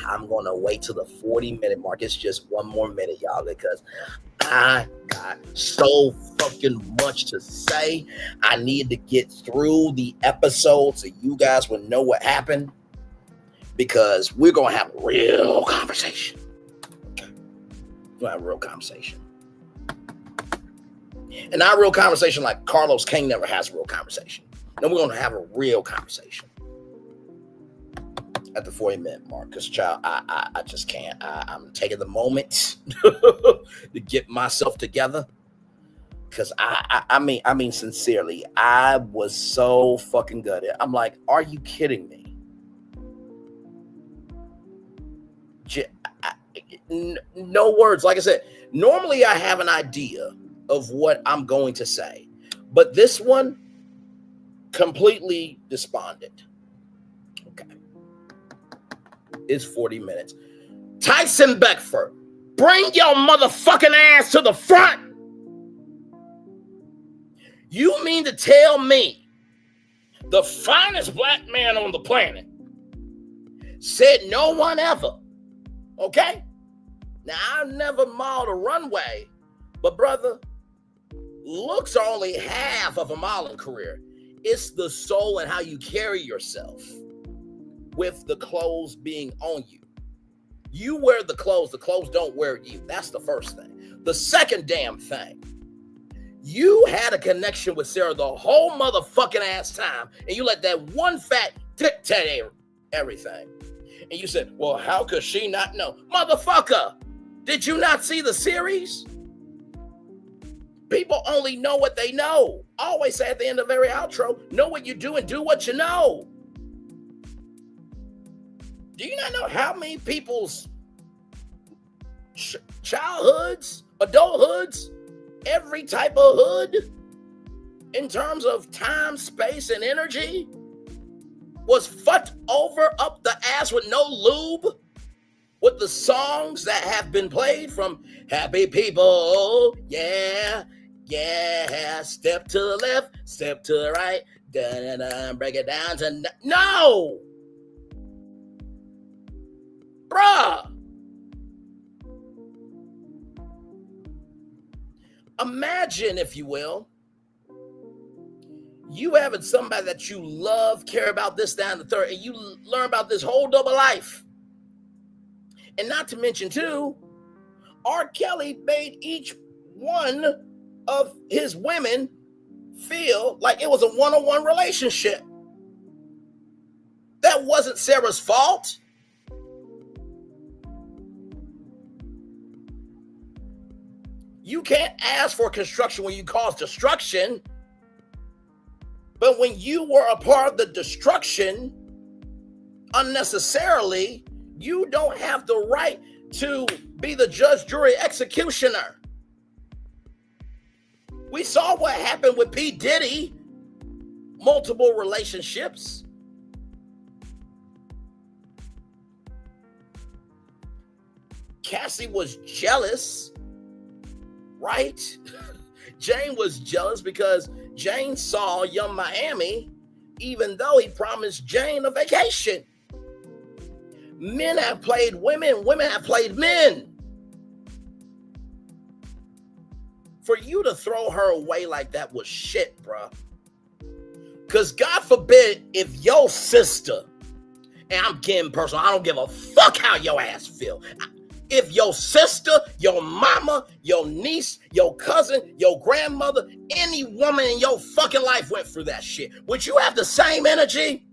I'm going to wait till the 40-minute mark. It's just one more minute, y'all, because I got so fucking much to say. I need to get through the episode so you guys will know what happened, because we're going to have a real conversation. Okay? We're going to have a real conversation. And not a real conversation like Carlos King never has a real conversation. No, we're going to have a real conversation at the 40-minute mark, because child, I just can't. I'm taking the moment to get myself together, because I mean sincerely, I was so fucking gutted. I'm like, are you kidding me? No words. Like I said, normally I have an idea of what I'm going to say, but this one completely despondent. Okay. It's 40 minutes. Tyson Beckford, bring your motherfucking ass to the front. You mean to tell me the finest black man on the planet said no one ever? Okay? Now, I've never mauled a runway, but brother, looks are only half of a modeling career. It's the soul and how you carry yourself with the clothes being on you. You wear the clothes don't wear you. That's the first thing. The second damn thing, you had a connection with Sarah the whole motherfucking ass time, and you let that one fat dictate everything. And you said, well, how could she not know? Motherfucker, did you not see the series? People only know what they know. I always say at the end of every outro, know what you do and do what you know. Do you not know how many people's childhoods, adulthoods, every type of hood in terms of time, space, and energy was fucked over up the ass with no lube with the songs that have been played from Happy People, yeah, step to the left, step to the right, da-da-da, break it down to no! Bruh! Imagine, if you will, you having somebody that you love, care about this, that, and the third, and you learn about this whole double life. And not to mention, too, R. Kelly made each one of his women feel like it was a one-on-one relationship. That wasn't Sarah's fault. You can't ask for construction when you cause destruction. But when you were a part of the destruction unnecessarily, you don't have the right to be the judge, jury, executioner. We saw what happened with P. Diddy, multiple relationships. Cassie was jealous, right? Jane was jealous because Jane saw Young Miami, even though he promised Jane a vacation. Men have played women, women have played men. For you to throw her away like that was shit, bruh. Because God forbid if your sister, and I'm getting personal, I don't give a fuck how your ass feel. If your sister, your mama, your niece, your cousin, your grandmother, any woman in your fucking life went through that shit, would you have the same energy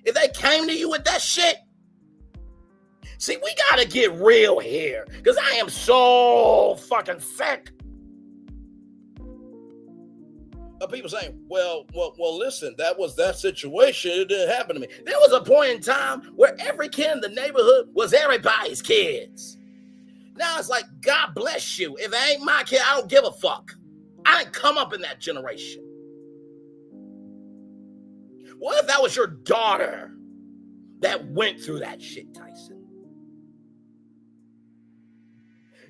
if they came to you with that shit? See, we gotta get real here, because I am so fucking sick of people saying, well, listen, that was that situation. It didn't happen to me. There was a point in time where every kid in the neighborhood was everybody's kids. Now it's like, God bless you. If it ain't my kid, I don't give a fuck. I didn't come up in that generation. What if that was your daughter that went through that shit, Tyson?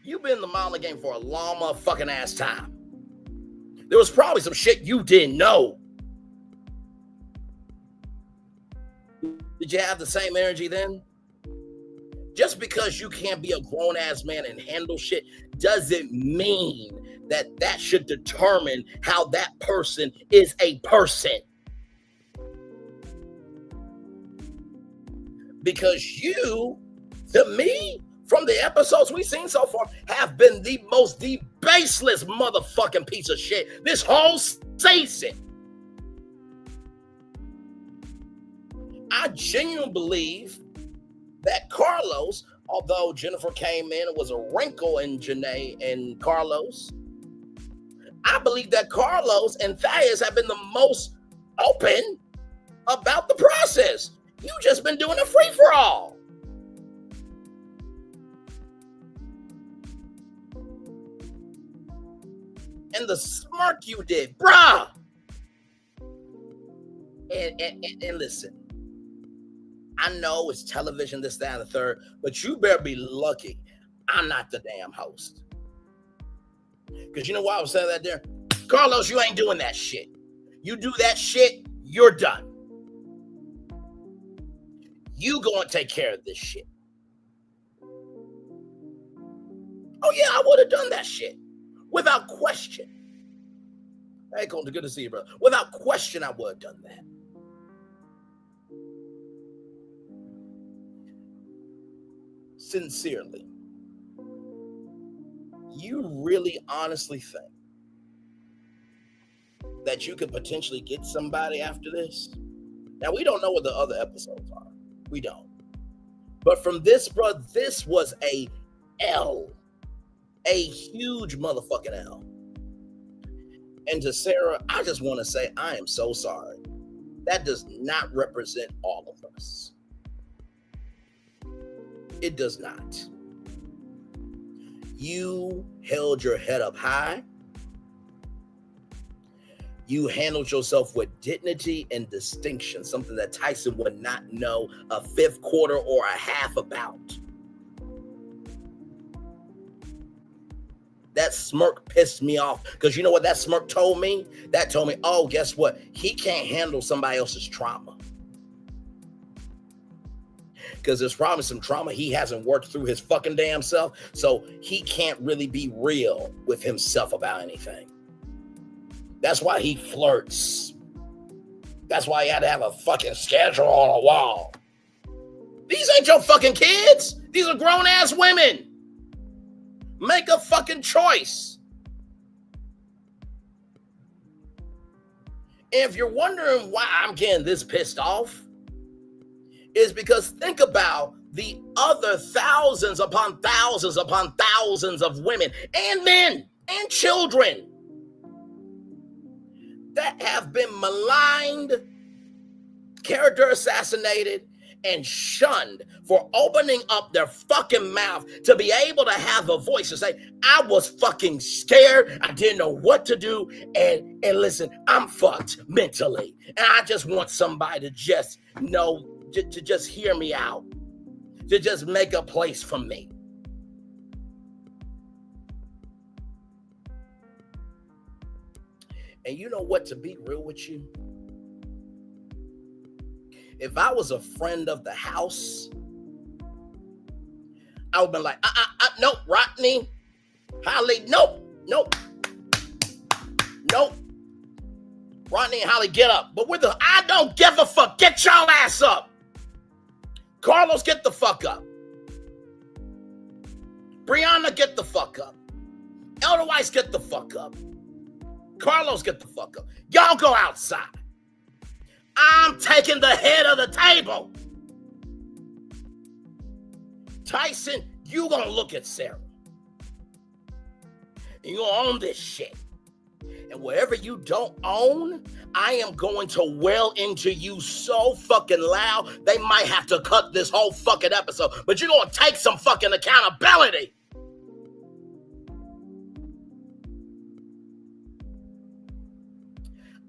You've been in the modeling game for a long motherfucking ass time. There was probably some shit you didn't know. Did you have the same energy then? Just because you can't be a grown-ass man and handle shit doesn't mean that that should determine how that person is a person. Because you, to me, from the episodes we've seen so far, have been the baseless motherfucking piece of shit this whole season. I genuinely believe that Carlos, although Jennifer came in, it was a wrinkle in Janae and Carlos. I believe that Carlos and Thais have been the most open about the process. You just been doing a free-for-all. and the smirk you did, bruh. And listen, I know it's television, this, that, and the third, but you better be lucky I'm not the damn host. Because you know why I was saying that there? Carlos, you ain't doing that shit. You do that shit, you're done. You go and take care of this shit. Oh yeah, I would have done that shit. Without question. Hey, Colton, good to see you, brother. Without question, I would have done that. Sincerely, you really honestly think that you could potentially get somebody after this? Now, we don't know what the other episodes are. We don't. But from this, bro, this was a L. A huge motherfucking L. And to Sarah, I just want to say I am so sorry. That does not represent all of us. It does not. You held your head up high. You handled yourself with dignity and distinction, something that Tyson would not know a fifth quarter or a half about. That smirk pissed me off because you know what that smirk told me? That told me, oh, guess what? He can't handle somebody else's trauma. Because there's probably some trauma he hasn't worked through his fucking damn self, so he can't really be real with himself about anything. That's why he flirts. That's why he had to have a fucking schedule on a wall. These ain't your fucking kids. These are grown-ass women. Make a fucking choice. And if you're wondering why I'm getting this pissed off, is because think about the other thousands upon thousands upon thousands of women and men and children that have been maligned, character assassinated, and shunned for opening up their fucking mouth to be able to have a voice and say, I was fucking scared. I didn't know what to do. And listen, I'm fucked mentally. And I just want somebody to just know, to just hear me out, to just make a place for me. And you know what, to be real with you, if I was a friend of the house, I would have been like, nope, Rodney, Holly, nope. Rodney and Holly, get up. But I don't give a fuck. Get y'all ass up. Carlos, get the fuck up. Brianna, get the fuck up. Elder Weiss, get the fuck up. Carlos, get the fuck up. Y'all go outside. I'm taking the head of the table. Tyson, you gonna look at Sarah. And you gonna own this shit. And whatever you don't own, I am going to well into you so fucking loud, they might have to cut this whole fucking episode. But you're gonna take some fucking accountability.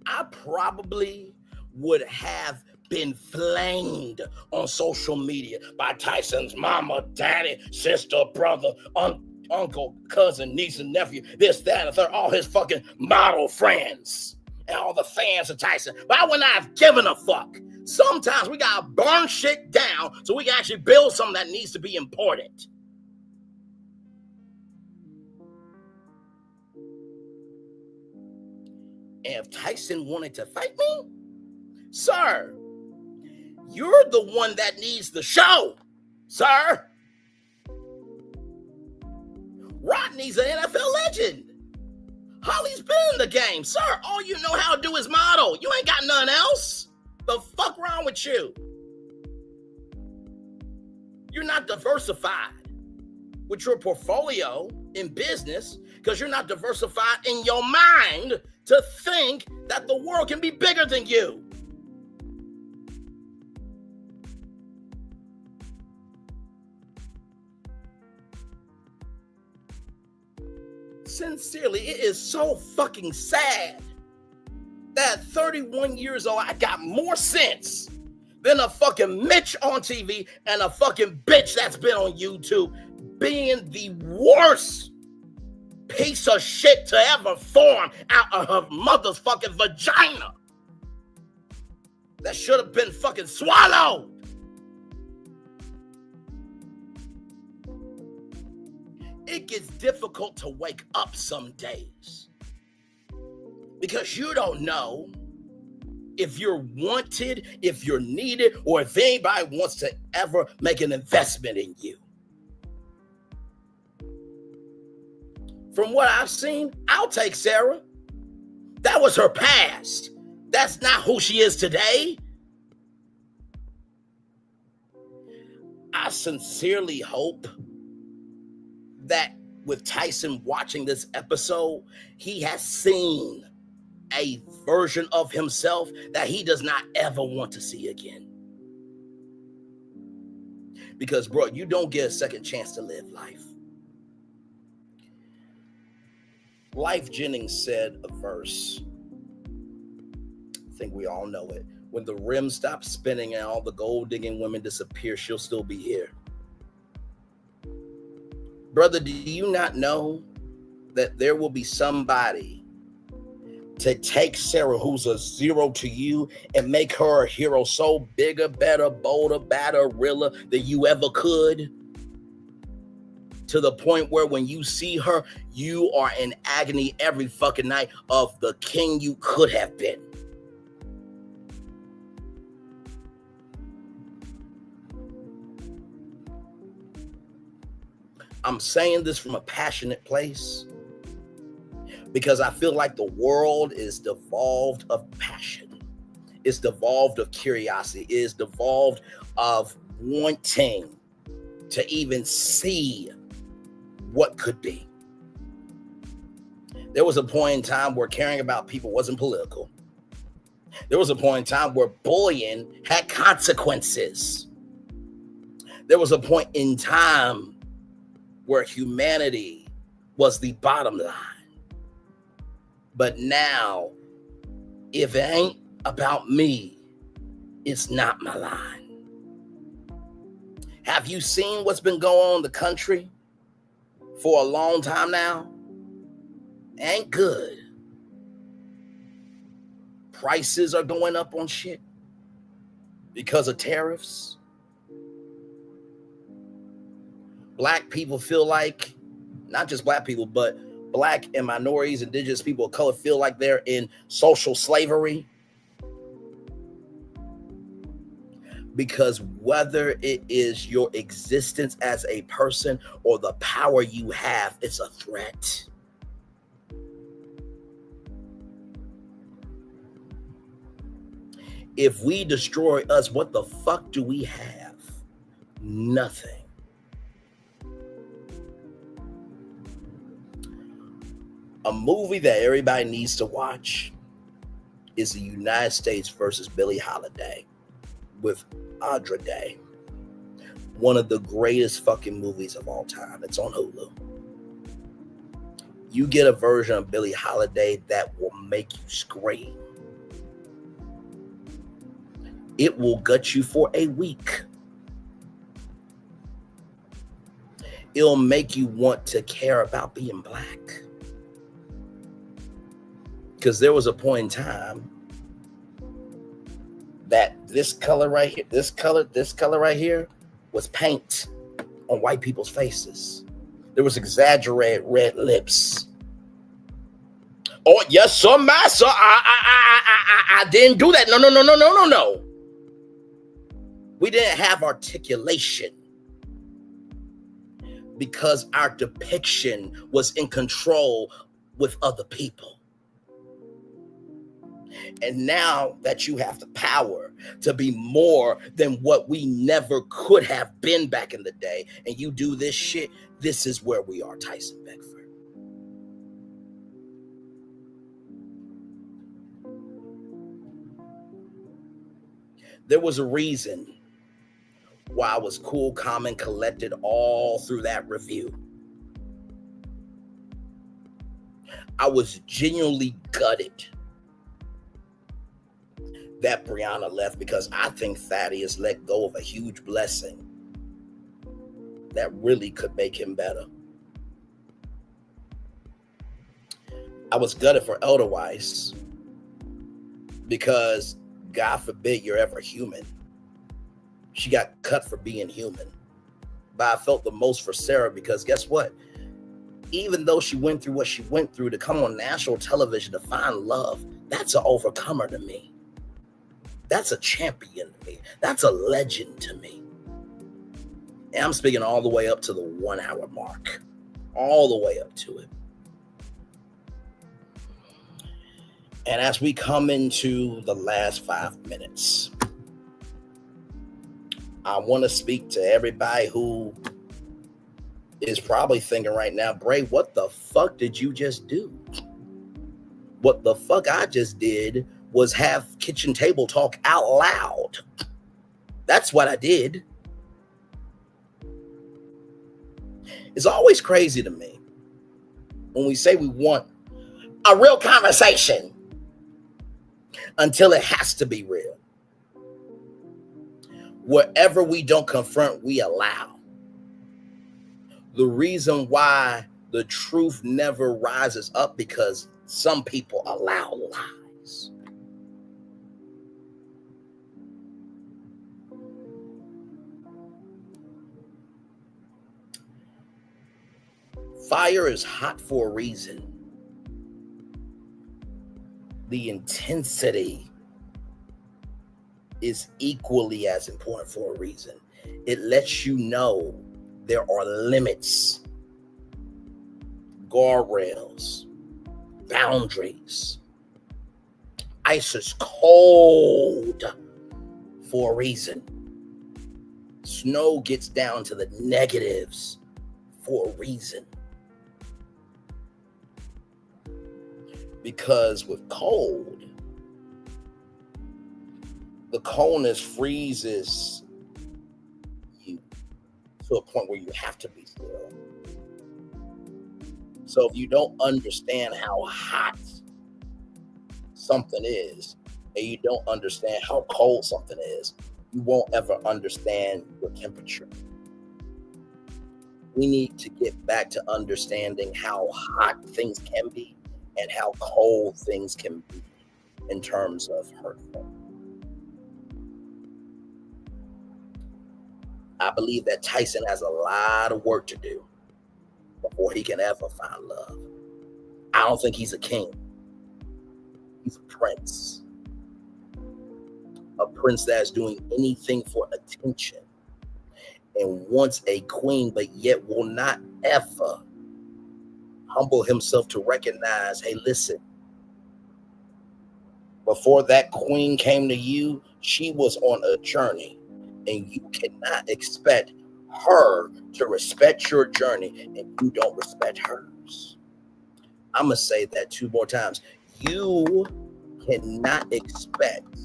I probably would have been flamed on social media by Tyson's mama, daddy, sister, brother, uncle, cousin, niece, and nephew, this, that, and the third, all his fucking model friends, and all the fans of Tyson. But I would not have given a fuck. Sometimes we gotta burn shit down so we can actually build something that needs to be important. And if Tyson wanted to fight me, sir, you're the one that needs the show, sir. Rodney's an NFL legend. Holly's been in the game, sir. All you know how to do is model. You ain't got nothing else. The fuck wrong with you? You're not diversified with your portfolio in business because you're not diversified in your mind to think that the world can be bigger than you. sincerely, it is so fucking sad that at 31 years old, I got more sense than a fucking Mitch on TV and a fucking bitch that's been on YouTube being the worst piece of shit to ever form out of her mother's fucking vagina that should have been fucking swallowed. It gets difficult to wake up some days because you don't know if you're wanted, if you're needed, or if anybody wants to ever make an investment in you. From what I've seen, I'll take Sarah. That was her past. That's not who she is today. I sincerely hope that with Tyson watching this episode, he has seen a version of himself that he does not ever want to see again. Because, bro, you don't get a second chance to live life. Life Jennings said a verse. I think we all know it. When the rim stops spinning and all the gold digging women disappear, she'll still be here. Brother, do you not know that there will be somebody to take Sarah, who's a zero to you, and make her a hero so bigger, better, bolder, badder, realer than you ever could? To the point where when you see her, you are in agony every fucking night of the king you could have been. I'm saying this from a passionate place because I feel like the world is devolved of passion. It's devolved of curiosity. It is devolved of wanting to even see what could be. There was a point in time where caring about people wasn't political. There was a point in time where bullying had consequences. There was a point in time where humanity was the bottom line. But now, if it ain't about me, it's not my line. Have you seen what's been going on in the country for a long time now? Ain't good. Prices are going up on shit because of tariffs. Black people feel like, not just black people, but black and minorities, indigenous people of color feel like they're in social slavery. Because whether it is your existence as a person or the power you have, it's a threat. If we destroy us, what the fuck do we have? Nothing. A movie that everybody needs to watch is The United States versus Billie Holiday with Audra Day. One of the greatest fucking movies of all time. It's on Hulu. You get a version of Billie Holiday that will make you scream. It will gut you for a week. It'll make you want to care about being black. Because there was a point in time that this color right here, this color right here was paint on white people's faces. There was exaggerated red lips. Oh, yes, sir, master. I didn't do that. No. We didn't have articulation because our depiction was in control with other people. And now that you have the power to be more than what we never could have been back in the day, and you do this shit, this is where we are, Tyson Beckford. There was a reason why I was cool, calm, and collected all through that review. I was genuinely gutted that Brianna left, because I think Thaddeus let go of a huge blessing that really could make him better. I was gutted for Edelweiss because, God forbid, you're ever human. She got cut for being human. But I felt the most for Sarah, because guess what? Even though she went through what she went through to come on national television to find love, that's an overcomer to me. That's a champion to me. That's a legend to me. And I'm speaking all the way up to the 1 hour mark. All the way up to it. And as we come into the last 5 minutes, I want to speak to everybody who is probably thinking right now, Bray, what the fuck did you just do? What the fuck I just did was have kitchen table talk out loud. That's what I did. It's always crazy to me when we say we want a real conversation until it has to be real. Wherever we don't confront, we allow. The reason why the truth never rises up, because some people allow lies. Fire is hot for a reason. The intensity is equally as important for a reason. It lets you know there are limits, guardrails, boundaries. Ice is cold for a reason. Snow gets down to the negatives for a reason. Because with cold, the coldness freezes you to a point where you have to be still. So if you don't understand how hot something is, and you don't understand how cold something is, you won't ever understand your temperature. We need to get back to understanding how hot things can be and how cold things can be in terms of hurtful. I believe that Tyson has a lot of work to do before he can ever find love. I don't think he's a king. He's a prince. A prince that's doing anything for attention and wants a queen, but yet will not ever humble himself to recognize, hey, listen, before that queen came to you, she was on a journey, and you cannot expect her to respect your journey, and you don't respect hers. I'm going to say that 2 more times. You cannot expect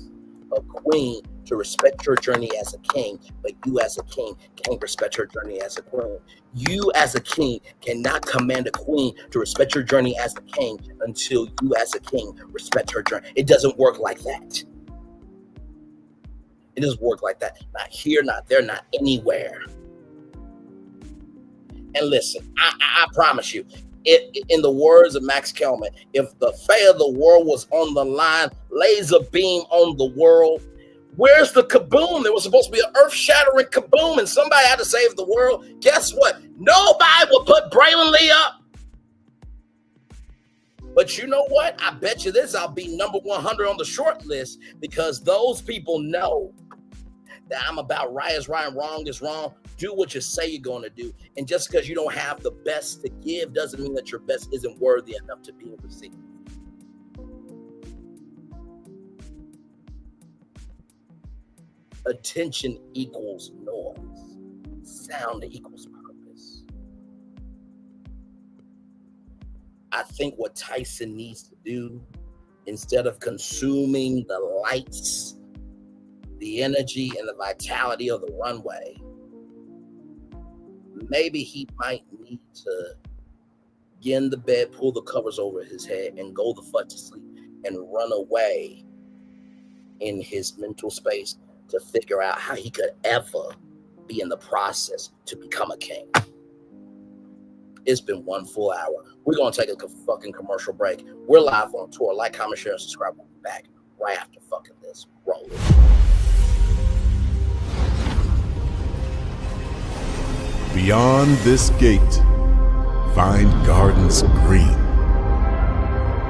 a queen to respect your journey as a king, but you as a king can't respect her journey as a queen. You as a king cannot command a queen to respect your journey as a king until you as a king respect her journey. It doesn't work like that. It doesn't work like that. Not here, not there, not anywhere. And listen, I promise you, in the words of Max Kellerman, if the fate of the world was on the line, laser beam on the world, where's the kaboom? There was supposed to be an earth-shattering kaboom, and somebody had to save the world. Guess what? Nobody will put Braylon Lee up. But you know what? I bet you this, I'll be number 100 on the short list, because those people know that I'm about right is right and wrong is wrong. Do what you say you're going to do. And just because you don't have the best to give doesn't mean that your best isn't worthy enough to be received. Attention equals noise. Sound equals purpose. I think what Tyson needs to do, instead of consuming the lights, the energy, and the vitality of the runway, maybe he might need to get in the bed, pull the covers over his head, and go the fuck to sleep and run away in his mental space to figure out how he could ever be in the process to become a king. It's been 1 full hour. We're going to take a fucking commercial break. We're live on tour. Like, comment, share, and subscribe. We'll be back right after fucking this. Roll it. Beyond this gate, find gardens green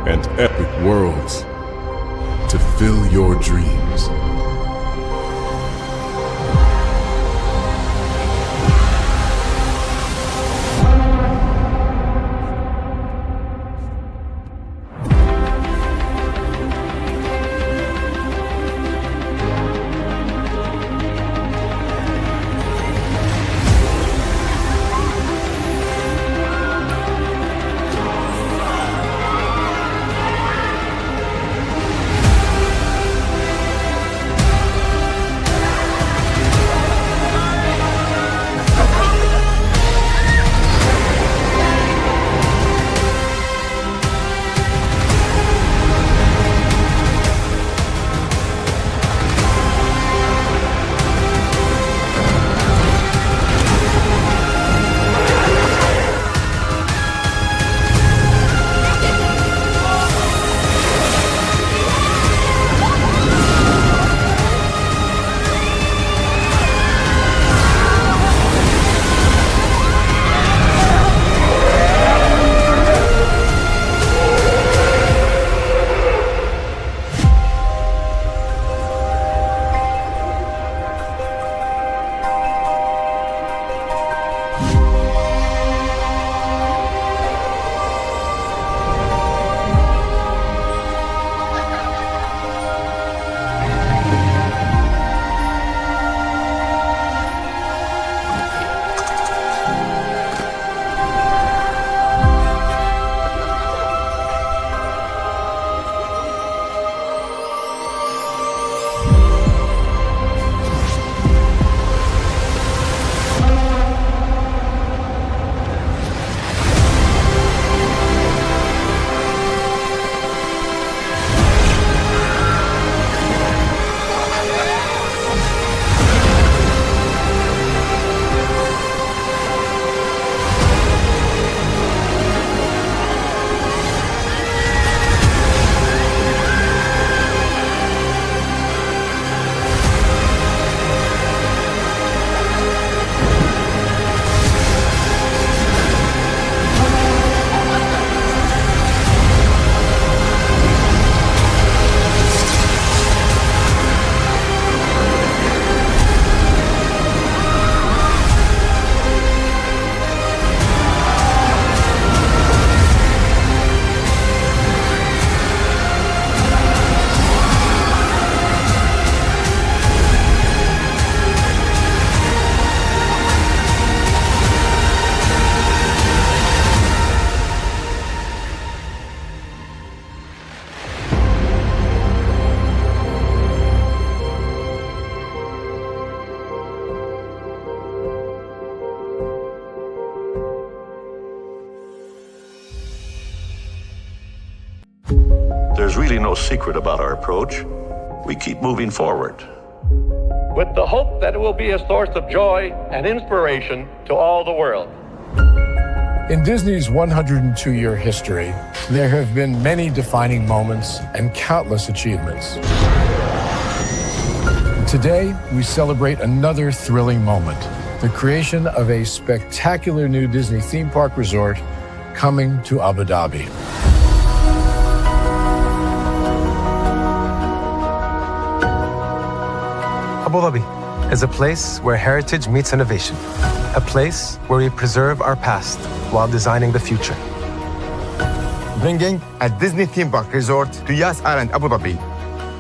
and epic worlds to fill your dreams. There's really no secret about our approach. We keep moving forward, with the hope that it will be a source of joy and inspiration to all the world. In Disney's 102-year history, there have been many defining moments and countless achievements. Today, we celebrate another thrilling moment, the creation of a spectacular new Disney theme park resort coming to Abu Dhabi. Abu Dhabi is a place where heritage meets innovation, a place where we preserve our past while designing the future. Bringing a Disney theme park resort to Yas Island, Abu Dhabi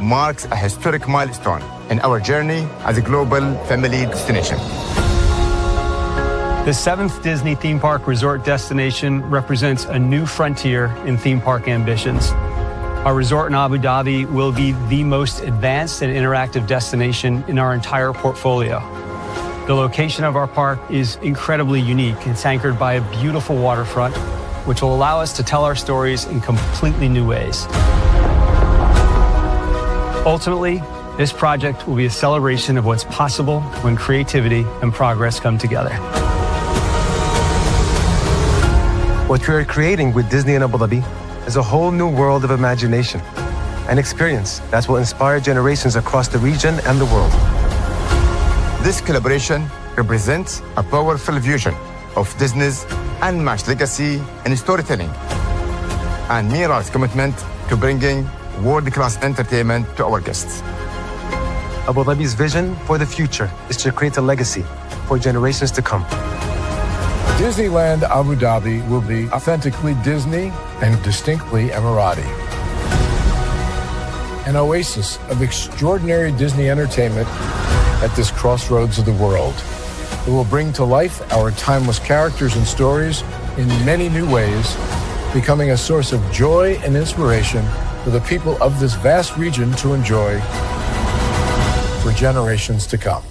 marks a historic milestone in our journey as a global family destination. The 7th Disney theme park resort destination represents a new frontier in theme park ambitions. Our resort in Abu Dhabi will be the most advanced and interactive destination in our entire portfolio. The location of our park is incredibly unique. It's anchored by a beautiful waterfront which will allow us to tell our stories in completely new ways. Ultimately, this project will be a celebration of what's possible when creativity and progress come together. What we are creating with Disney in Abu Dhabi is a whole new world of imagination and experience that will inspire generations across the region and the world. This collaboration represents a powerful fusion of Disney's unmatched legacy in storytelling and Mira's commitment to bringing world-class entertainment to our guests. Abu Dhabi's vision for the future is to create a legacy for generations to come. Disneyland Abu Dhabi will be authentically Disney and distinctly Emirati. An oasis of extraordinary Disney entertainment at this crossroads of the world. It will bring to life our timeless characters and stories in many new ways, becoming a source of joy and inspiration for the people of this vast region to enjoy for generations to come.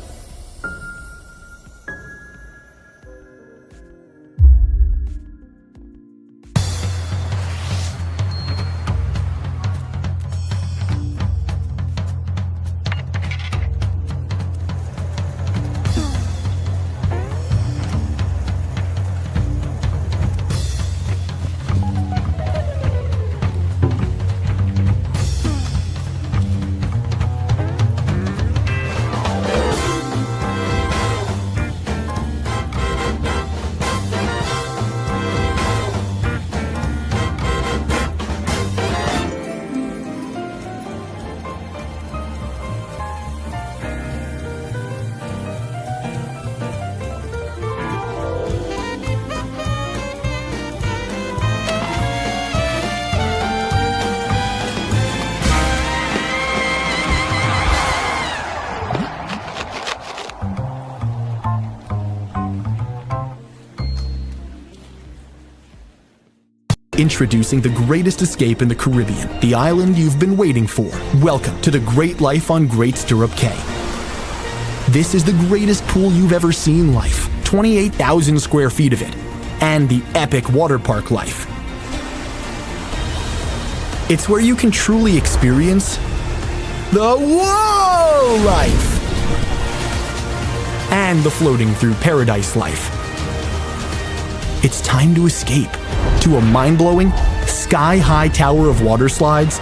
Introducing the greatest escape in the Caribbean, the island you've been waiting for. Welcome to the Great Life on Great Stirrup Cay. This is the greatest pool you've ever seen life, 28,000 square feet of it, and the epic water park life. It's where you can truly experience the whoa life and the floating through paradise life. It's time to escape to a mind-blowing, sky-high tower of water slides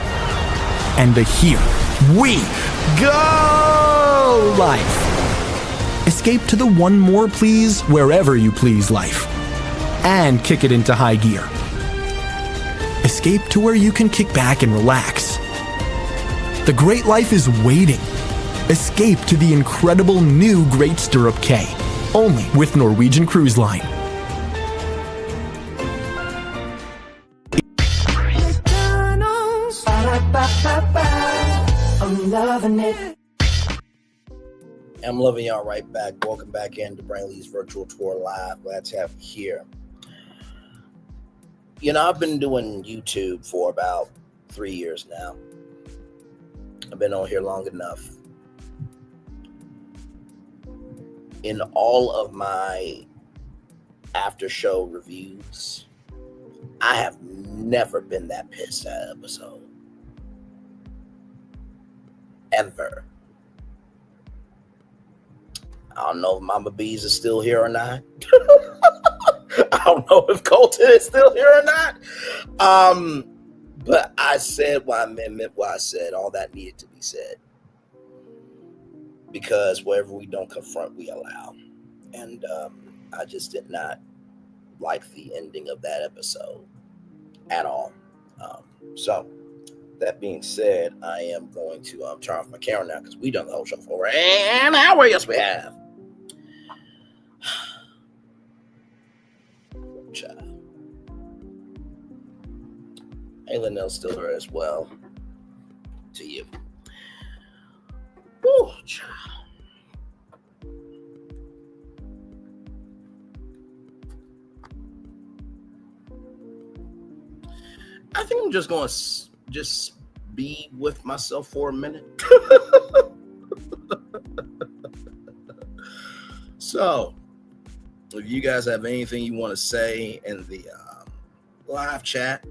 and the Here We Go life. Escape to the one more please, wherever you please life and kick it into high gear. Escape to where you can kick back and relax. The great life is waiting. Escape to the incredible new Great Stirrup Cay, only with Norwegian Cruise Line. I'm loving it. I'm loving y'all right back. Welcome back into Brainley's Virtual Tour Live. Glad to have you here. You know, I've been doing YouTube for about 3 years now. I've been on here long enough. In all of my after show reviews, I have never been that pissed at an episode. Ever. I don't know if Mama Bees is still here or not. I don't know if Colton is still here or not. But I said what I meant what I said. All that needed to be said. Because wherever we don't confront, we allow. And I just did not like the ending of that episode at all. So that being said, I am going to turn off my camera now because we done the whole show for an hour. Yes, we have. Child. Hey, Linnell's still here as well. To you. Woo, child. I think I'm just going to just be with myself for a minute. So, if you guys have anything you want to say in the live chat,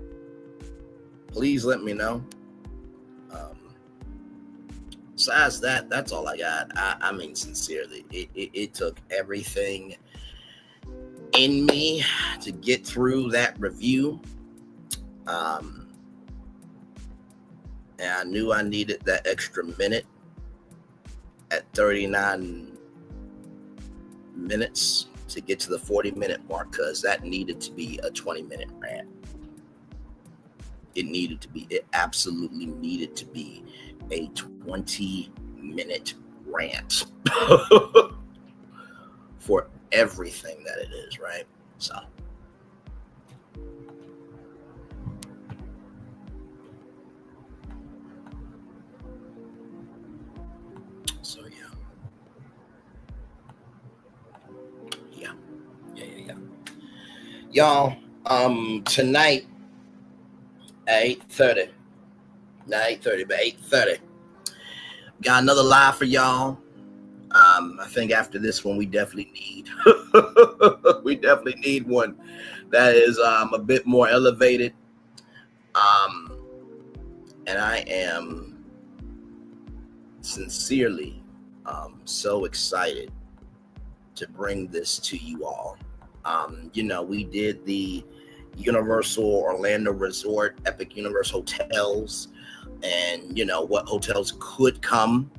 please let me know. Besides that, that's all I got. I mean, sincerely, it took everything in me to get through that review. And I knew I needed that extra minute at 39 minutes to get to the 40-minute mark, because that needed to be a 20-minute rant. It absolutely needed to be a 20-minute rant for everything that it is, right? So yeah. Y'all, tonight at 8:30, not 8:30, but 8:30, got another live for y'all. I think after this one, we definitely need one that is a bit more elevated. And I am sincerely so excited to bring this to you all. We did the Universal Orlando Resort, Epic Universe Hotels, and what hotels could come.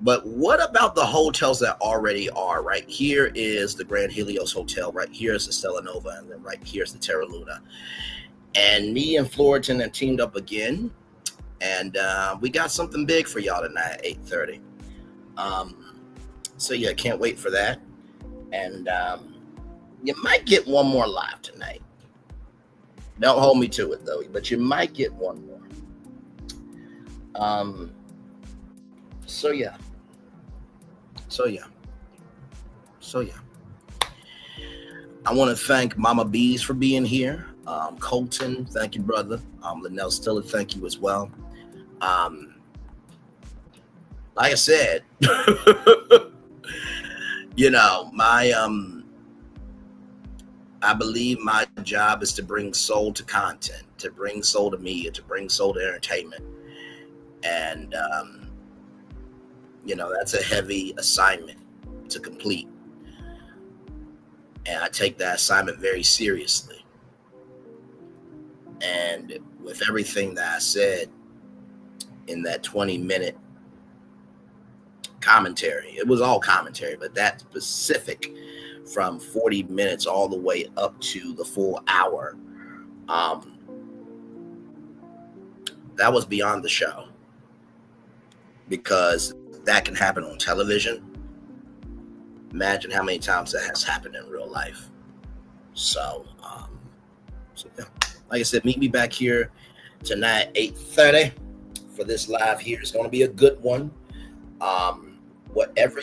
But what about the hotels that already are? Right here is the Grand Helios Hotel. Right here is the Stella Nova, and then right here's the Terra Luna. And me and Florian have teamed up again, and we got something big for y'all tonight at 8:30. So yeah, can't wait for that. And you might get one more live tonight. Don't hold me to it though, but you might get one more. So yeah. I want to thank Mama Bees for being here. Colton, thank you, brother. Linnell Stiller, thank you as well. Like I said, I believe my job is to bring soul to content, to bring soul to media, to bring soul to entertainment. And, that's a heavy assignment to complete. And I take that assignment very seriously. And with everything that I said in that 20-minute commentary, it was all commentary, but that specific from 40 minutes all the way up to the full hour, that was beyond the show, because that can happen on television. Imagine how many times that has happened in real life. So yeah. Like I said, meet me back here tonight at 8:30 for this live here. It's going to be a good one. Whatever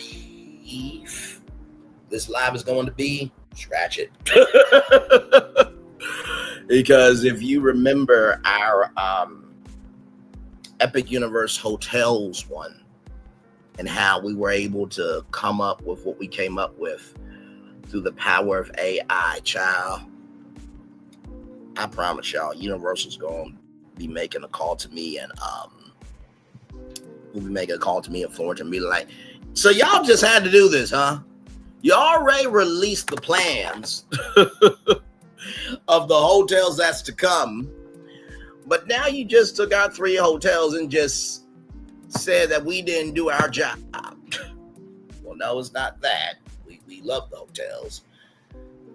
this live is going to be, scratch it. Because if you remember our Epic Universe Hotels one, and how we were able to come up with what we came up with through the power of AI, child, I promise y'all, Universal's going to be making a call to me, and we'll be making a call to me and Florence and be like, so y'all just had to do this, huh? You already released the plans of the hotels that's to come, but now you just took our 3 hotels and just said that we didn't do our job. Well, no, it's not that. We love the hotels.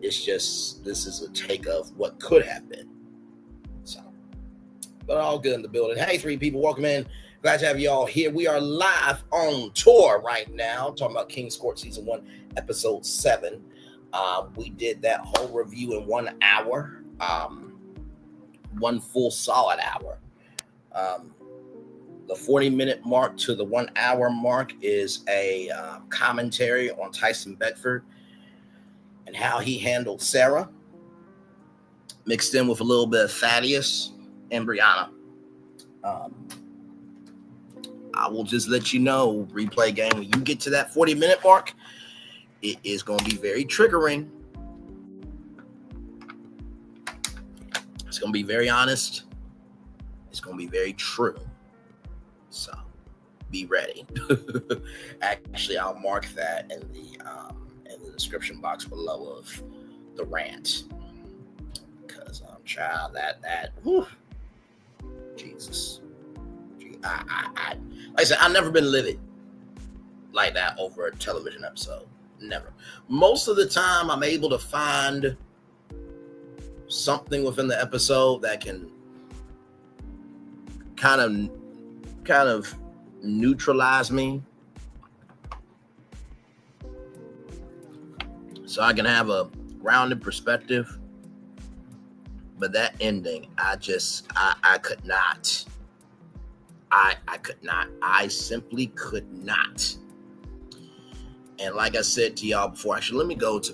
It's just, this is a take of what could have been. So, but all good in the building. Hey, 3 people, welcome in. Glad to have you all here. We are live on tour right now, talking about King's Court Season 1, Episode 7. We did that whole review in 1 hour, 1 full solid hour. The 40-minute mark to the 1 hour mark is a commentary on Tyson Beckford and how he handled Sarah, mixed in with a little bit of Thaddeus and Brianna. I will just let you know, replay game, when you get to that 40-minute mark, it is going to be very triggering. It's going to be very honest. It's going to be very true. So be ready. Actually, I'll mark that in the description box below of the rant. Because child, that whew, Jesus. Like I said, I've never been livid like that over a television episode. Never. Most of the time, I'm able to find something within the episode that can kind of neutralize me, so I can have a grounded perspective. But that ending, I could not. I could not. I simply could not. And like I said to y'all before, actually, let me go to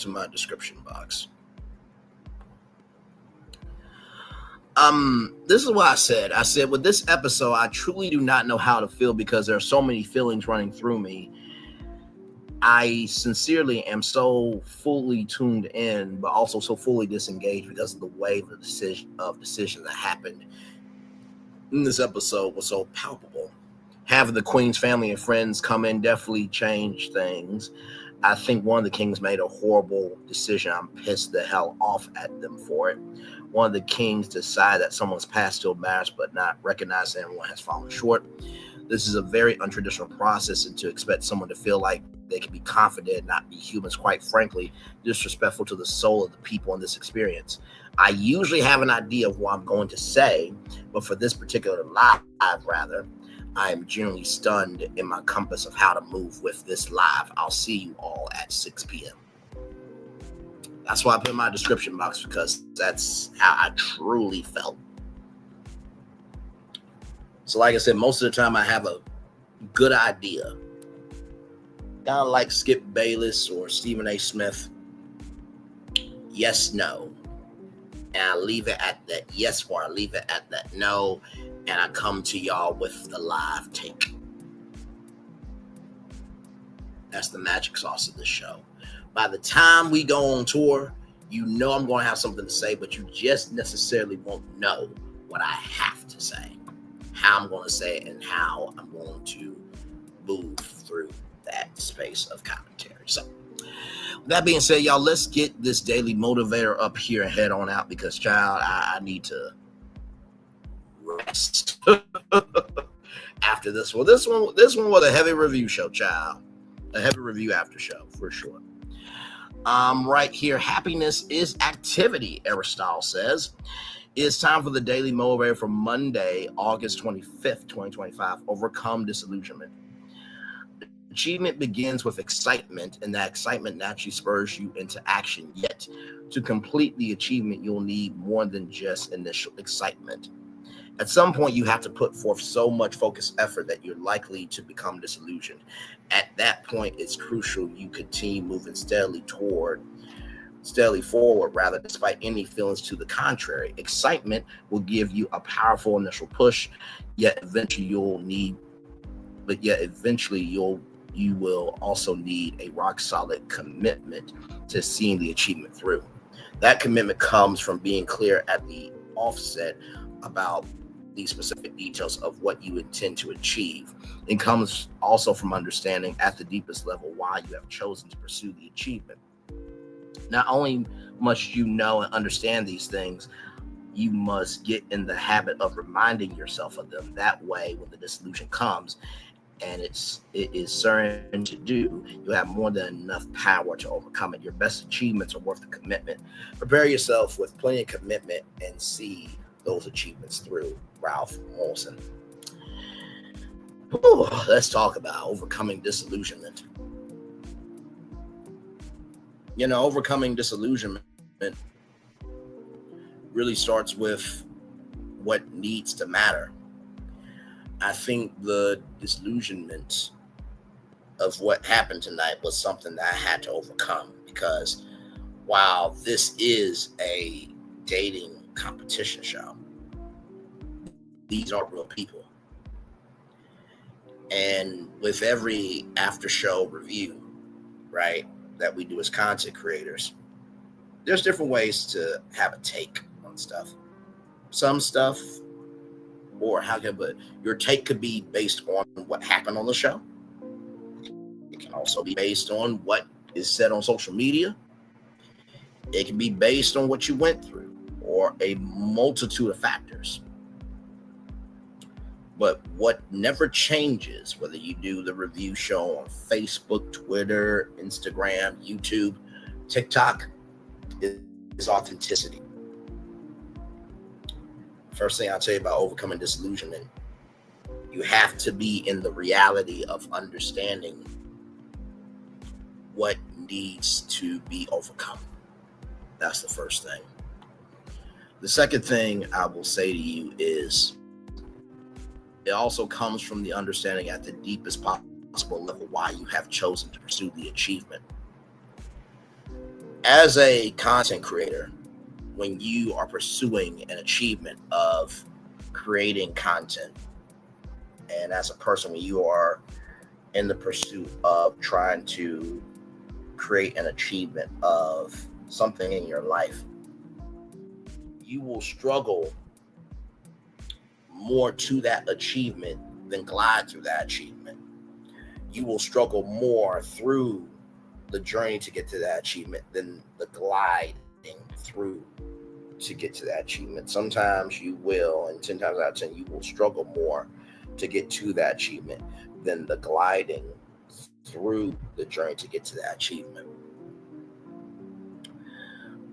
my description box. This is what I said. I said, with this episode, I truly do not know how to feel because there are so many feelings running through me. I sincerely am so fully tuned in, but also so fully disengaged because of the wave of decision that happened in this episode was so palpable. Having the Queen's family and friends come in definitely changed things. I think one of the kings made a horrible decision. I'm pissed the hell off at them for it. One of the kings decided that someone's past still matters, but not recognizing everyone has fallen short. This is a very untraditional process, and to expect someone to feel like they can be confident and not be humans, quite frankly, disrespectful to the soul of the people in this experience. I usually have an idea of what I'm going to say, but for this particular live, I am genuinely stunned in my compass of how to move with this live. I'll see you all at 6 p.m. That's why I put in my description box, because that's how I truly felt. So like I said, most of the time I have a good idea. Kind of like Skip Bayless or Stephen A. Smith. Yes, no. And I leave it at that yes, or I leave it at that no. And I come to y'all with the live take. That's the magic sauce of this show. By the time we go on tour, you know I'm going to have something to say, but you just necessarily won't know what I have to say, how I'm going to say it, and how I'm going to move through that space of commentary. So, with that being said, y'all, let's get this daily motivator up here and head on out, because, child, I need to rest after this one. This one was a heavy review show, child. A heavy review after show, for sure. Right here, happiness is activity, Aristotle says. It's time for the daily motivator for Monday, August 25th, 2025. Overcome disillusionment. Achievement begins with excitement, and that excitement naturally spurs you into action. Yet, to complete the achievement, you'll need more than just initial excitement. At some point, you have to put forth so much focused effort that you're likely to become disillusioned. At that point, it's crucial you continue moving steadily forward, despite any feelings to the contrary. Excitement will give you a powerful initial push, yet eventually you will also need a rock solid commitment to seeing the achievement through. That commitment comes from being clear at the offset about the specific details of what you intend to achieve. It comes also from understanding at the deepest level why you have chosen to pursue the achievement. Not only must you know and understand these things, you must get in the habit of reminding yourself of them. That way, when the disillusion comes, and it is certain to do, you have more than enough power to overcome it. Your best achievements are worth the commitment. Prepare yourself with plenty of commitment and see those achievements through. Ralph Molson. Let's talk about overcoming disillusionment. You know, overcoming disillusionment really starts with what needs to matter. I think the disillusionment of what happened tonight was something that I had to overcome, because while this is a dating competition show, these are real people. And with every after show review, right, that we do as content creators, there's different ways to have a take on stuff. Some stuff, or but your take could be based on what happened on the show. It can also be based on what is said on social media. It can be based on what you went through, or a multitude of factors. But what never changes, whether you do the review show on Facebook, Twitter, Instagram, YouTube, TikTok, is authenticity. First thing I'll tell you about overcoming disillusionment, you have to be in the reality of understanding what needs to be overcome. That's the first thing. The second thing I will say to you is, it also comes from the understanding at the deepest possible level why you have chosen to pursue the achievement. As a content creator, when you are pursuing an achievement of creating content, and as a person, when you are in the pursuit of trying to create an achievement of something in your life, you will struggle more to that achievement than glide through that achievement. You will struggle more through the journey to get to that achievement than the gliding through to get to that achievement. Sometimes you will, and 10 times out of 10, you will struggle more to get to that achievement than the gliding through the journey to get to that achievement.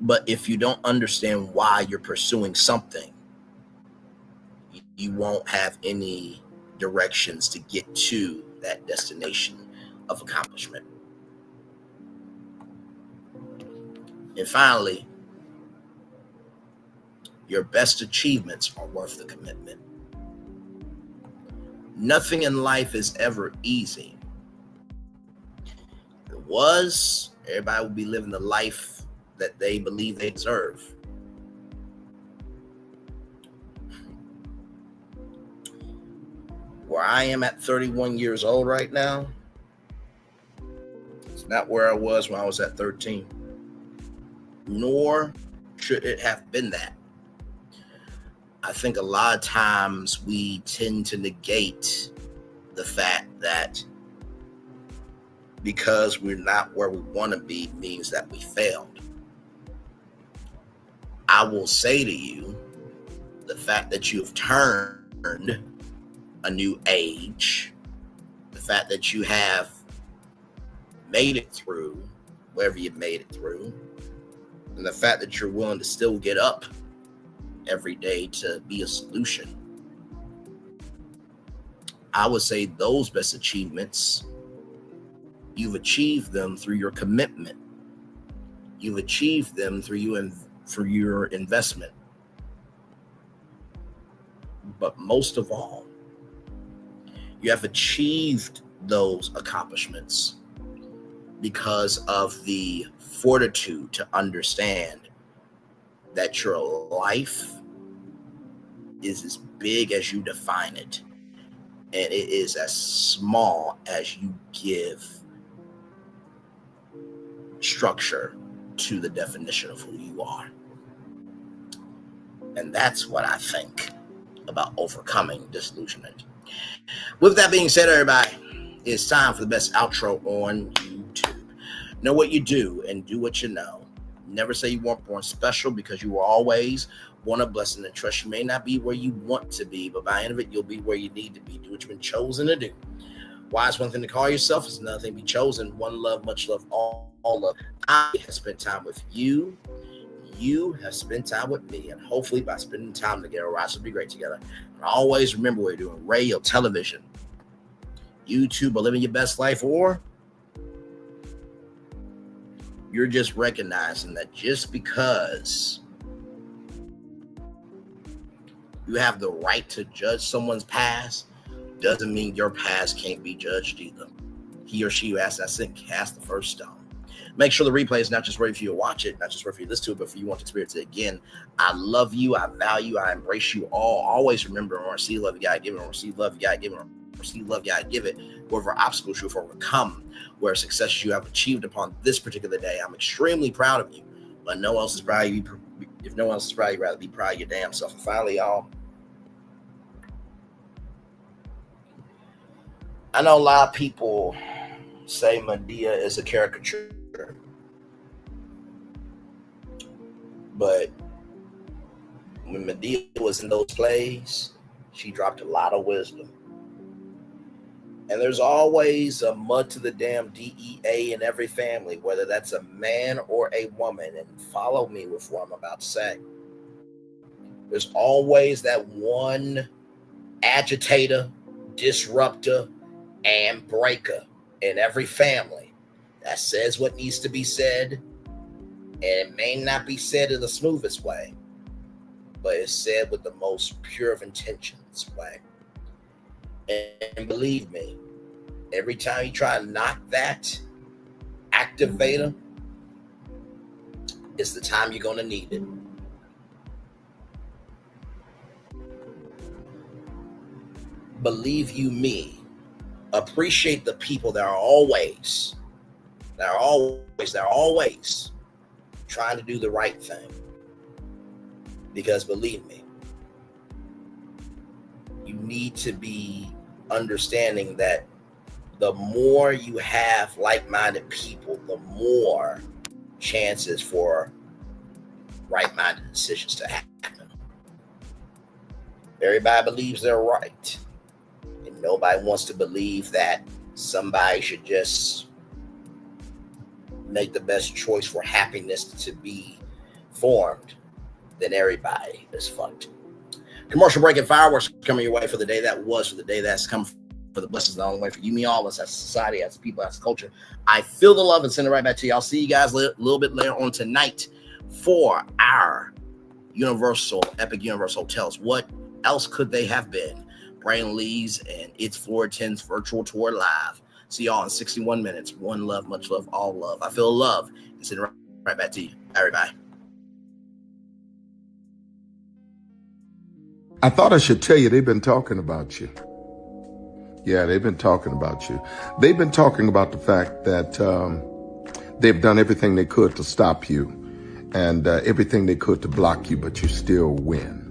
But if you don't understand why you're pursuing something, you won't have any directions to get to that destination of accomplishment. And finally, your best achievements are worth the commitment. Nothing in life is ever easy. If it was, everybody would be living the life that they believe they deserve. Where I am at 31 years old right now, it's not where I was when I was at 13. Nor should it have been that. I think a lot of times we tend to negate the fact that because we're not where we want to be means that we failed. I will say to you, the fact that you have turned a new age, the fact that you have made it through wherever you made it through, and the fact that you're willing to still get up every day to be a solution, I would say those best achievements, you've achieved them through your commitment. You've achieved them through your investment. But most of all, you have achieved those accomplishments because of the fortitude to understand that your life is as big as you define it, and it is as small as you give structure to the definition of who you are. And that's what I think about overcoming disillusionment. With that being said, everybody, it's time for the best outro on YouTube. Know what you do and do what you know. Never say you weren't born special, because you were always born a blessing, and trust you may not be where you want to be, but by the end of it, you'll be where you need to be. Do what you've been chosen to do. Why is one thing to call yourself? It's another thing to be chosen. One love, much love, all love. I have spent time with you. You have spent time with me, and hopefully by spending time together, our lives will be great together. And always remember, we're doing radio, television, YouTube, or living your best life, or you're just recognizing that just because you have the right to judge someone's past doesn't mean your past can't be judged either. He or she who asked that sin cast the first stone. Make sure the replay is not just ready for you to watch it, not just ready for you to listen to it, but for you to want to experience it again. I love you. I value. I embrace you all. Always remember, or receive love, you gotta give it. Or receive love, you gotta give it. Or receive love, yeah, I give it. Whatever obstacles you have overcome, where successes you have achieved upon this particular day, I'm extremely proud of you. But no one else is proud of you. If no one else is proud, you'd rather be proud of your damn self. And finally, y'all, I know a lot of people say Medea is a caricature, but when Medea was in those plays, she dropped a lot of wisdom. And there's always a mud to the damn DEA in every family, whether that's a man or a woman. And follow me with what I'm about to say. There's always that one agitator, disruptor, and breaker in every family that says what needs to be said. And it may not be said in the smoothest way, but it's said with the most pure of intentions way. And believe me, every time you try to knock that activator, it's the time you're going to need it. Believe you me, appreciate the people that are always trying to do the right thing. Because believe me, you need to be understanding that the more you have like-minded people, the more chances for right-minded decisions to happen. Everybody believes they're right. And nobody wants to believe that somebody should just make the best choice for happiness to be formed. Then everybody is fucked. Commercial break and fireworks coming your way for the day that was, for the day that's come, for the blessings not only way for you, me, all of us as a society, as a people, as a culture. I feel the love and send it right back to you. I'll see you guys a little bit later on tonight for our Epic Universal Hotels. What else could they have been? Brain Lee's and It's Floor 10's virtual tour live. See y'all in 61 minutes. One love, much love, all love. I feel love. It's in right back to you, everybody. I thought I should tell you they've been talking about you. Yeah, they've been talking about you. They've been talking about the fact that they've done everything they could to stop you and everything they could to block you, but you still win.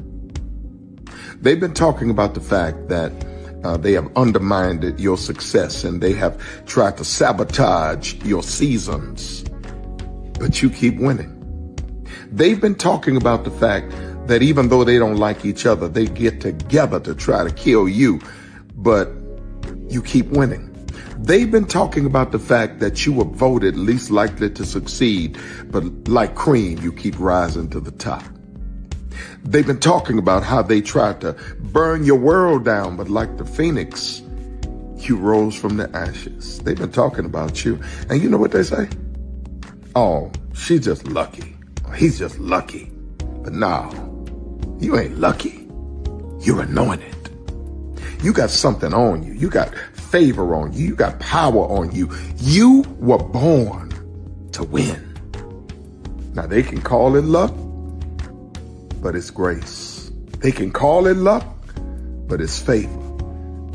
They've been talking about the fact that they have undermined your success and they have tried to sabotage your seasons, but you keep winning. They've been talking about the fact that even though they don't like each other, they get together to try to kill you, but you keep winning. They've been talking about the fact that you were voted least likely to succeed, but like cream, you keep rising to the top. They've been talking about how they tried to burn your world down, but like the phoenix, you rose from the ashes. They've been talking about you. And you know what they say? Oh, she's just lucky. He's just lucky. But no, you ain't lucky. You're anointed. You got something on you. You got favor on you. You got power on you. You were born to win. Now they can call it luck, but it's grace. They can call it luck, but it's favor.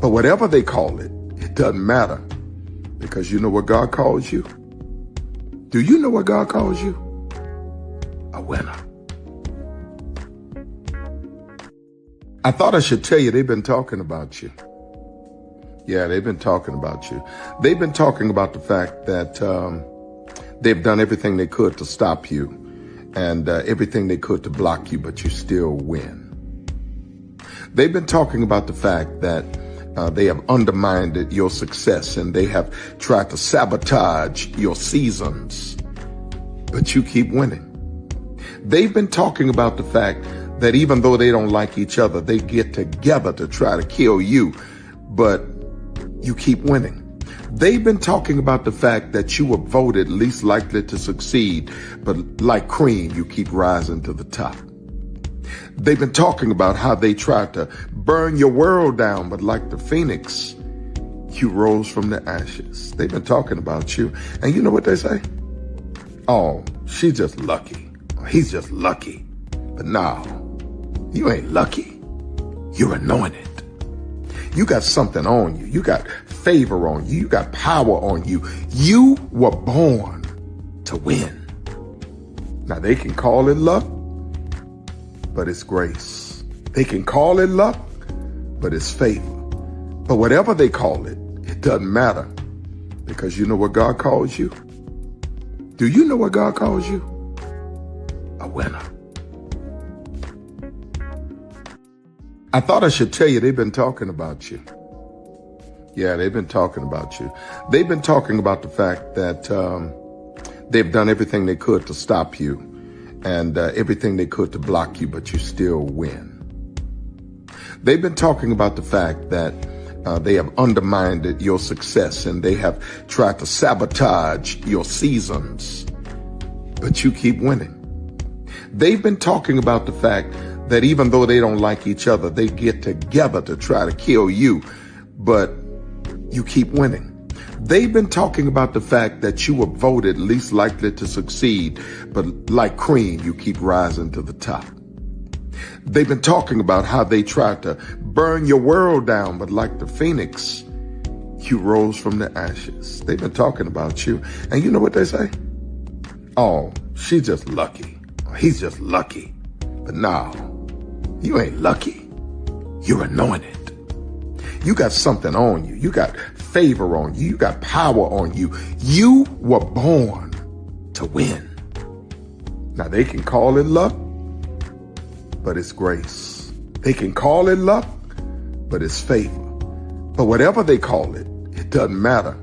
But whatever they call it, it doesn't matter, because you know what God calls you? Do you know what God calls you? A winner. I thought I should tell you they've been talking about you. Yeah, they've been talking about you. They've been talking about the fact that they've done everything they could to stop you and everything they could to block you, but you still win. They've been talking about the fact that they have undermined your success and they have tried to sabotage your seasons, but you keep winning. They've been talking about the fact that even though they don't like each other, they get together to try to kill you, but you keep winning. They've been talking about the fact that you were voted least likely to succeed, but like cream, you keep rising to the top. They've been talking about how they tried to burn your world down, but like the phoenix, you rose from the ashes. They've been talking about you. And you know what they say? Oh, she's just lucky. He's just lucky. But no, you ain't lucky. You're anointed. You got something on you. You got favor on you. You got power on you. You were born to win. Now, they can call it luck, but it's grace. They can call it luck, but it's favor. But whatever they call it, it doesn't matter, because you know what God calls you? Do you know what God calls you? A winner. I thought I should tell you, they've been talking about you. Yeah, they've been talking about you. They've been talking about the fact that they've done everything they could to stop you and everything they could to block you, but you still win. They've been talking about the fact that they have undermined your success and they have tried to sabotage your seasons, but you keep winning. They've been talking about the fact that even though they don't like each other, they get together to try to kill you, but you keep winning. They've been talking about the fact that you were voted least likely to succeed, but like cream, you keep rising to the top. They've been talking about how they tried to burn your world down, but like the phoenix, you rose from the ashes. They've been talking about you. And you know what they say? Oh, she's just lucky. He's just lucky. But no, you ain't lucky. You're anointed. You got something on you. You got favor on you. You got power on you. You were born to win. Now, they can call it luck, but it's grace. They can call it luck, but it's favor. But whatever they call it, it doesn't matter,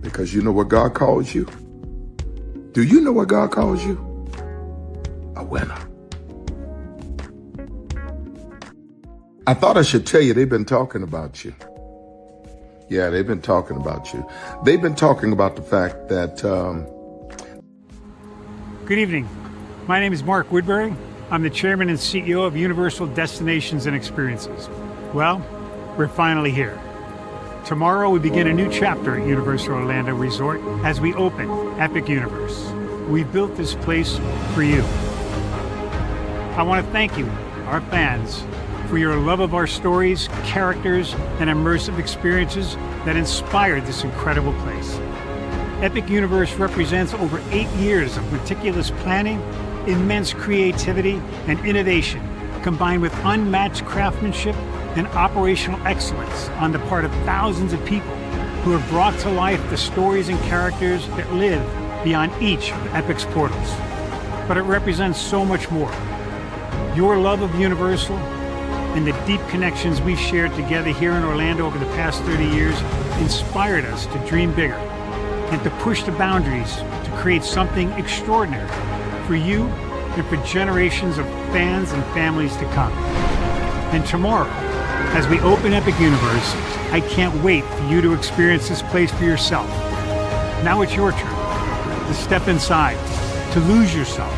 because you know what God calls you? Do you know what God calls you? A winner. I thought I should tell you, they've been talking about you. Yeah, they've been talking about you. They've been talking about the fact that... Good evening. My name is Mark Woodbury. I'm the chairman and CEO of Universal Destinations and Experiences. Well, we're finally here. Tomorrow we begin a new chapter at Universal Orlando Resort as we open Epic Universe. We've built this place for you. I want to thank you, our fans, for your love of our stories, characters, and immersive experiences that inspired this incredible place. Epic Universe represents over 8 years of meticulous planning, immense creativity, and innovation, combined with unmatched craftsmanship and operational excellence on the part of thousands of people who have brought to life the stories and characters that live beyond each of Epic's portals. But it represents so much more. Your love of Universal and the deep connections we've shared together here in Orlando over the past 30 years inspired us to dream bigger and to push the boundaries to create something extraordinary for you and for generations of fans and families to come. And tomorrow, as we open Epic Universe, I can't wait for you to experience this place for yourself. Now it's your turn to step inside, to lose yourself,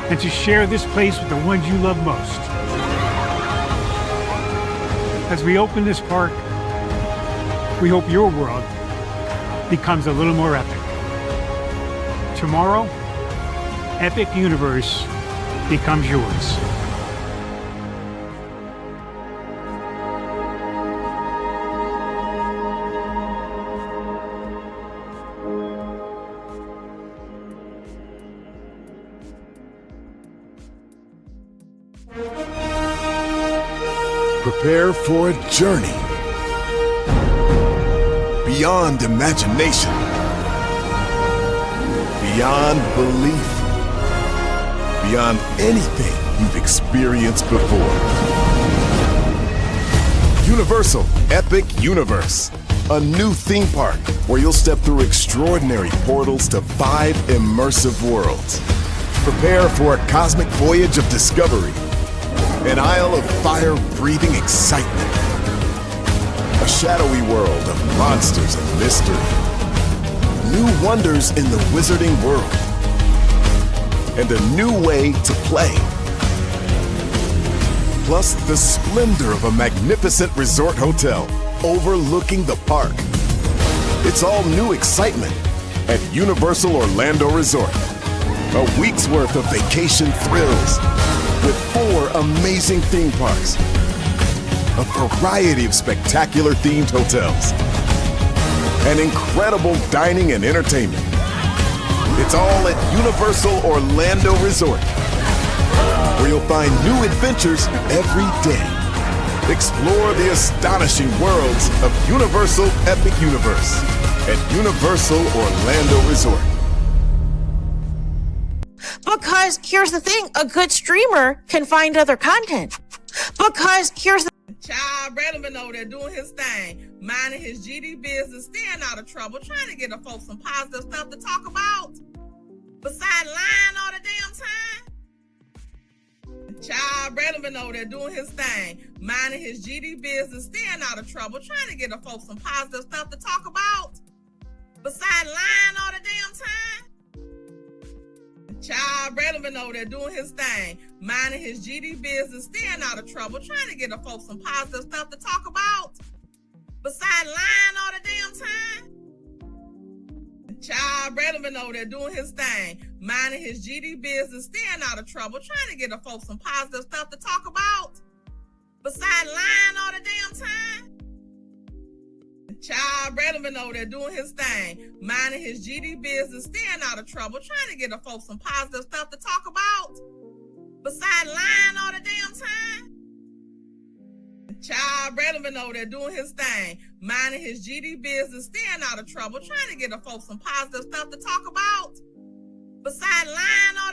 and to share this place with the ones you love most. As we open this park, we hope your world becomes a little more epic. Tomorrow, Epic Universe becomes yours. Prepare for a journey beyond imagination, beyond belief, beyond anything you've experienced before. Universal Epic Universe, a new theme park where you'll step through extraordinary portals to 5 immersive worlds. Prepare for a cosmic voyage of discovery, an isle of fire-breathing excitement, a shadowy world of monsters and mystery, new wonders in the wizarding world, and a new way to play. Plus the splendor of a magnificent resort hotel overlooking the park. It's all new excitement at Universal Orlando Resort. A week's worth of vacation thrills with 4 amazing theme parks, a variety of spectacular themed hotels, and incredible dining and entertainment. It's all at Universal Orlando Resort, where you'll find new adventures every day. Explore the astonishing worlds of Universal Epic Universe at Universal Orlando Resort. Because here's the thing, a good streamer can find other content. Because here's the Child Bradley over there doing his thing, minding his GD business, staying out of trouble, trying to get the folks some positive stuff to talk about. Besides lying all the damn time. Child Bradley over there doing his thing, minding his GD business, staying out of trouble, trying to get the folks some positive stuff to talk about. Besides lying all the damn time. Child Bradley over there doing his thing, minding his GD business, staying out of trouble, trying to get the folks some positive stuff to talk about. Besides lying all the damn time. Child Bradley over there doing his thing, minding his GD business, staying out of trouble, trying to get the folks some positive stuff to talk about. Besides lying all the damn time. Child Bradley over there doing his thing, minding his GD business, staying out of trouble, trying to get the folks some positive stuff to talk about. Besides lying all the damn time. Child Bradley over there doing his thing, minding his GD business, staying out of trouble, trying to get the folks some positive stuff to talk about. Besides lying all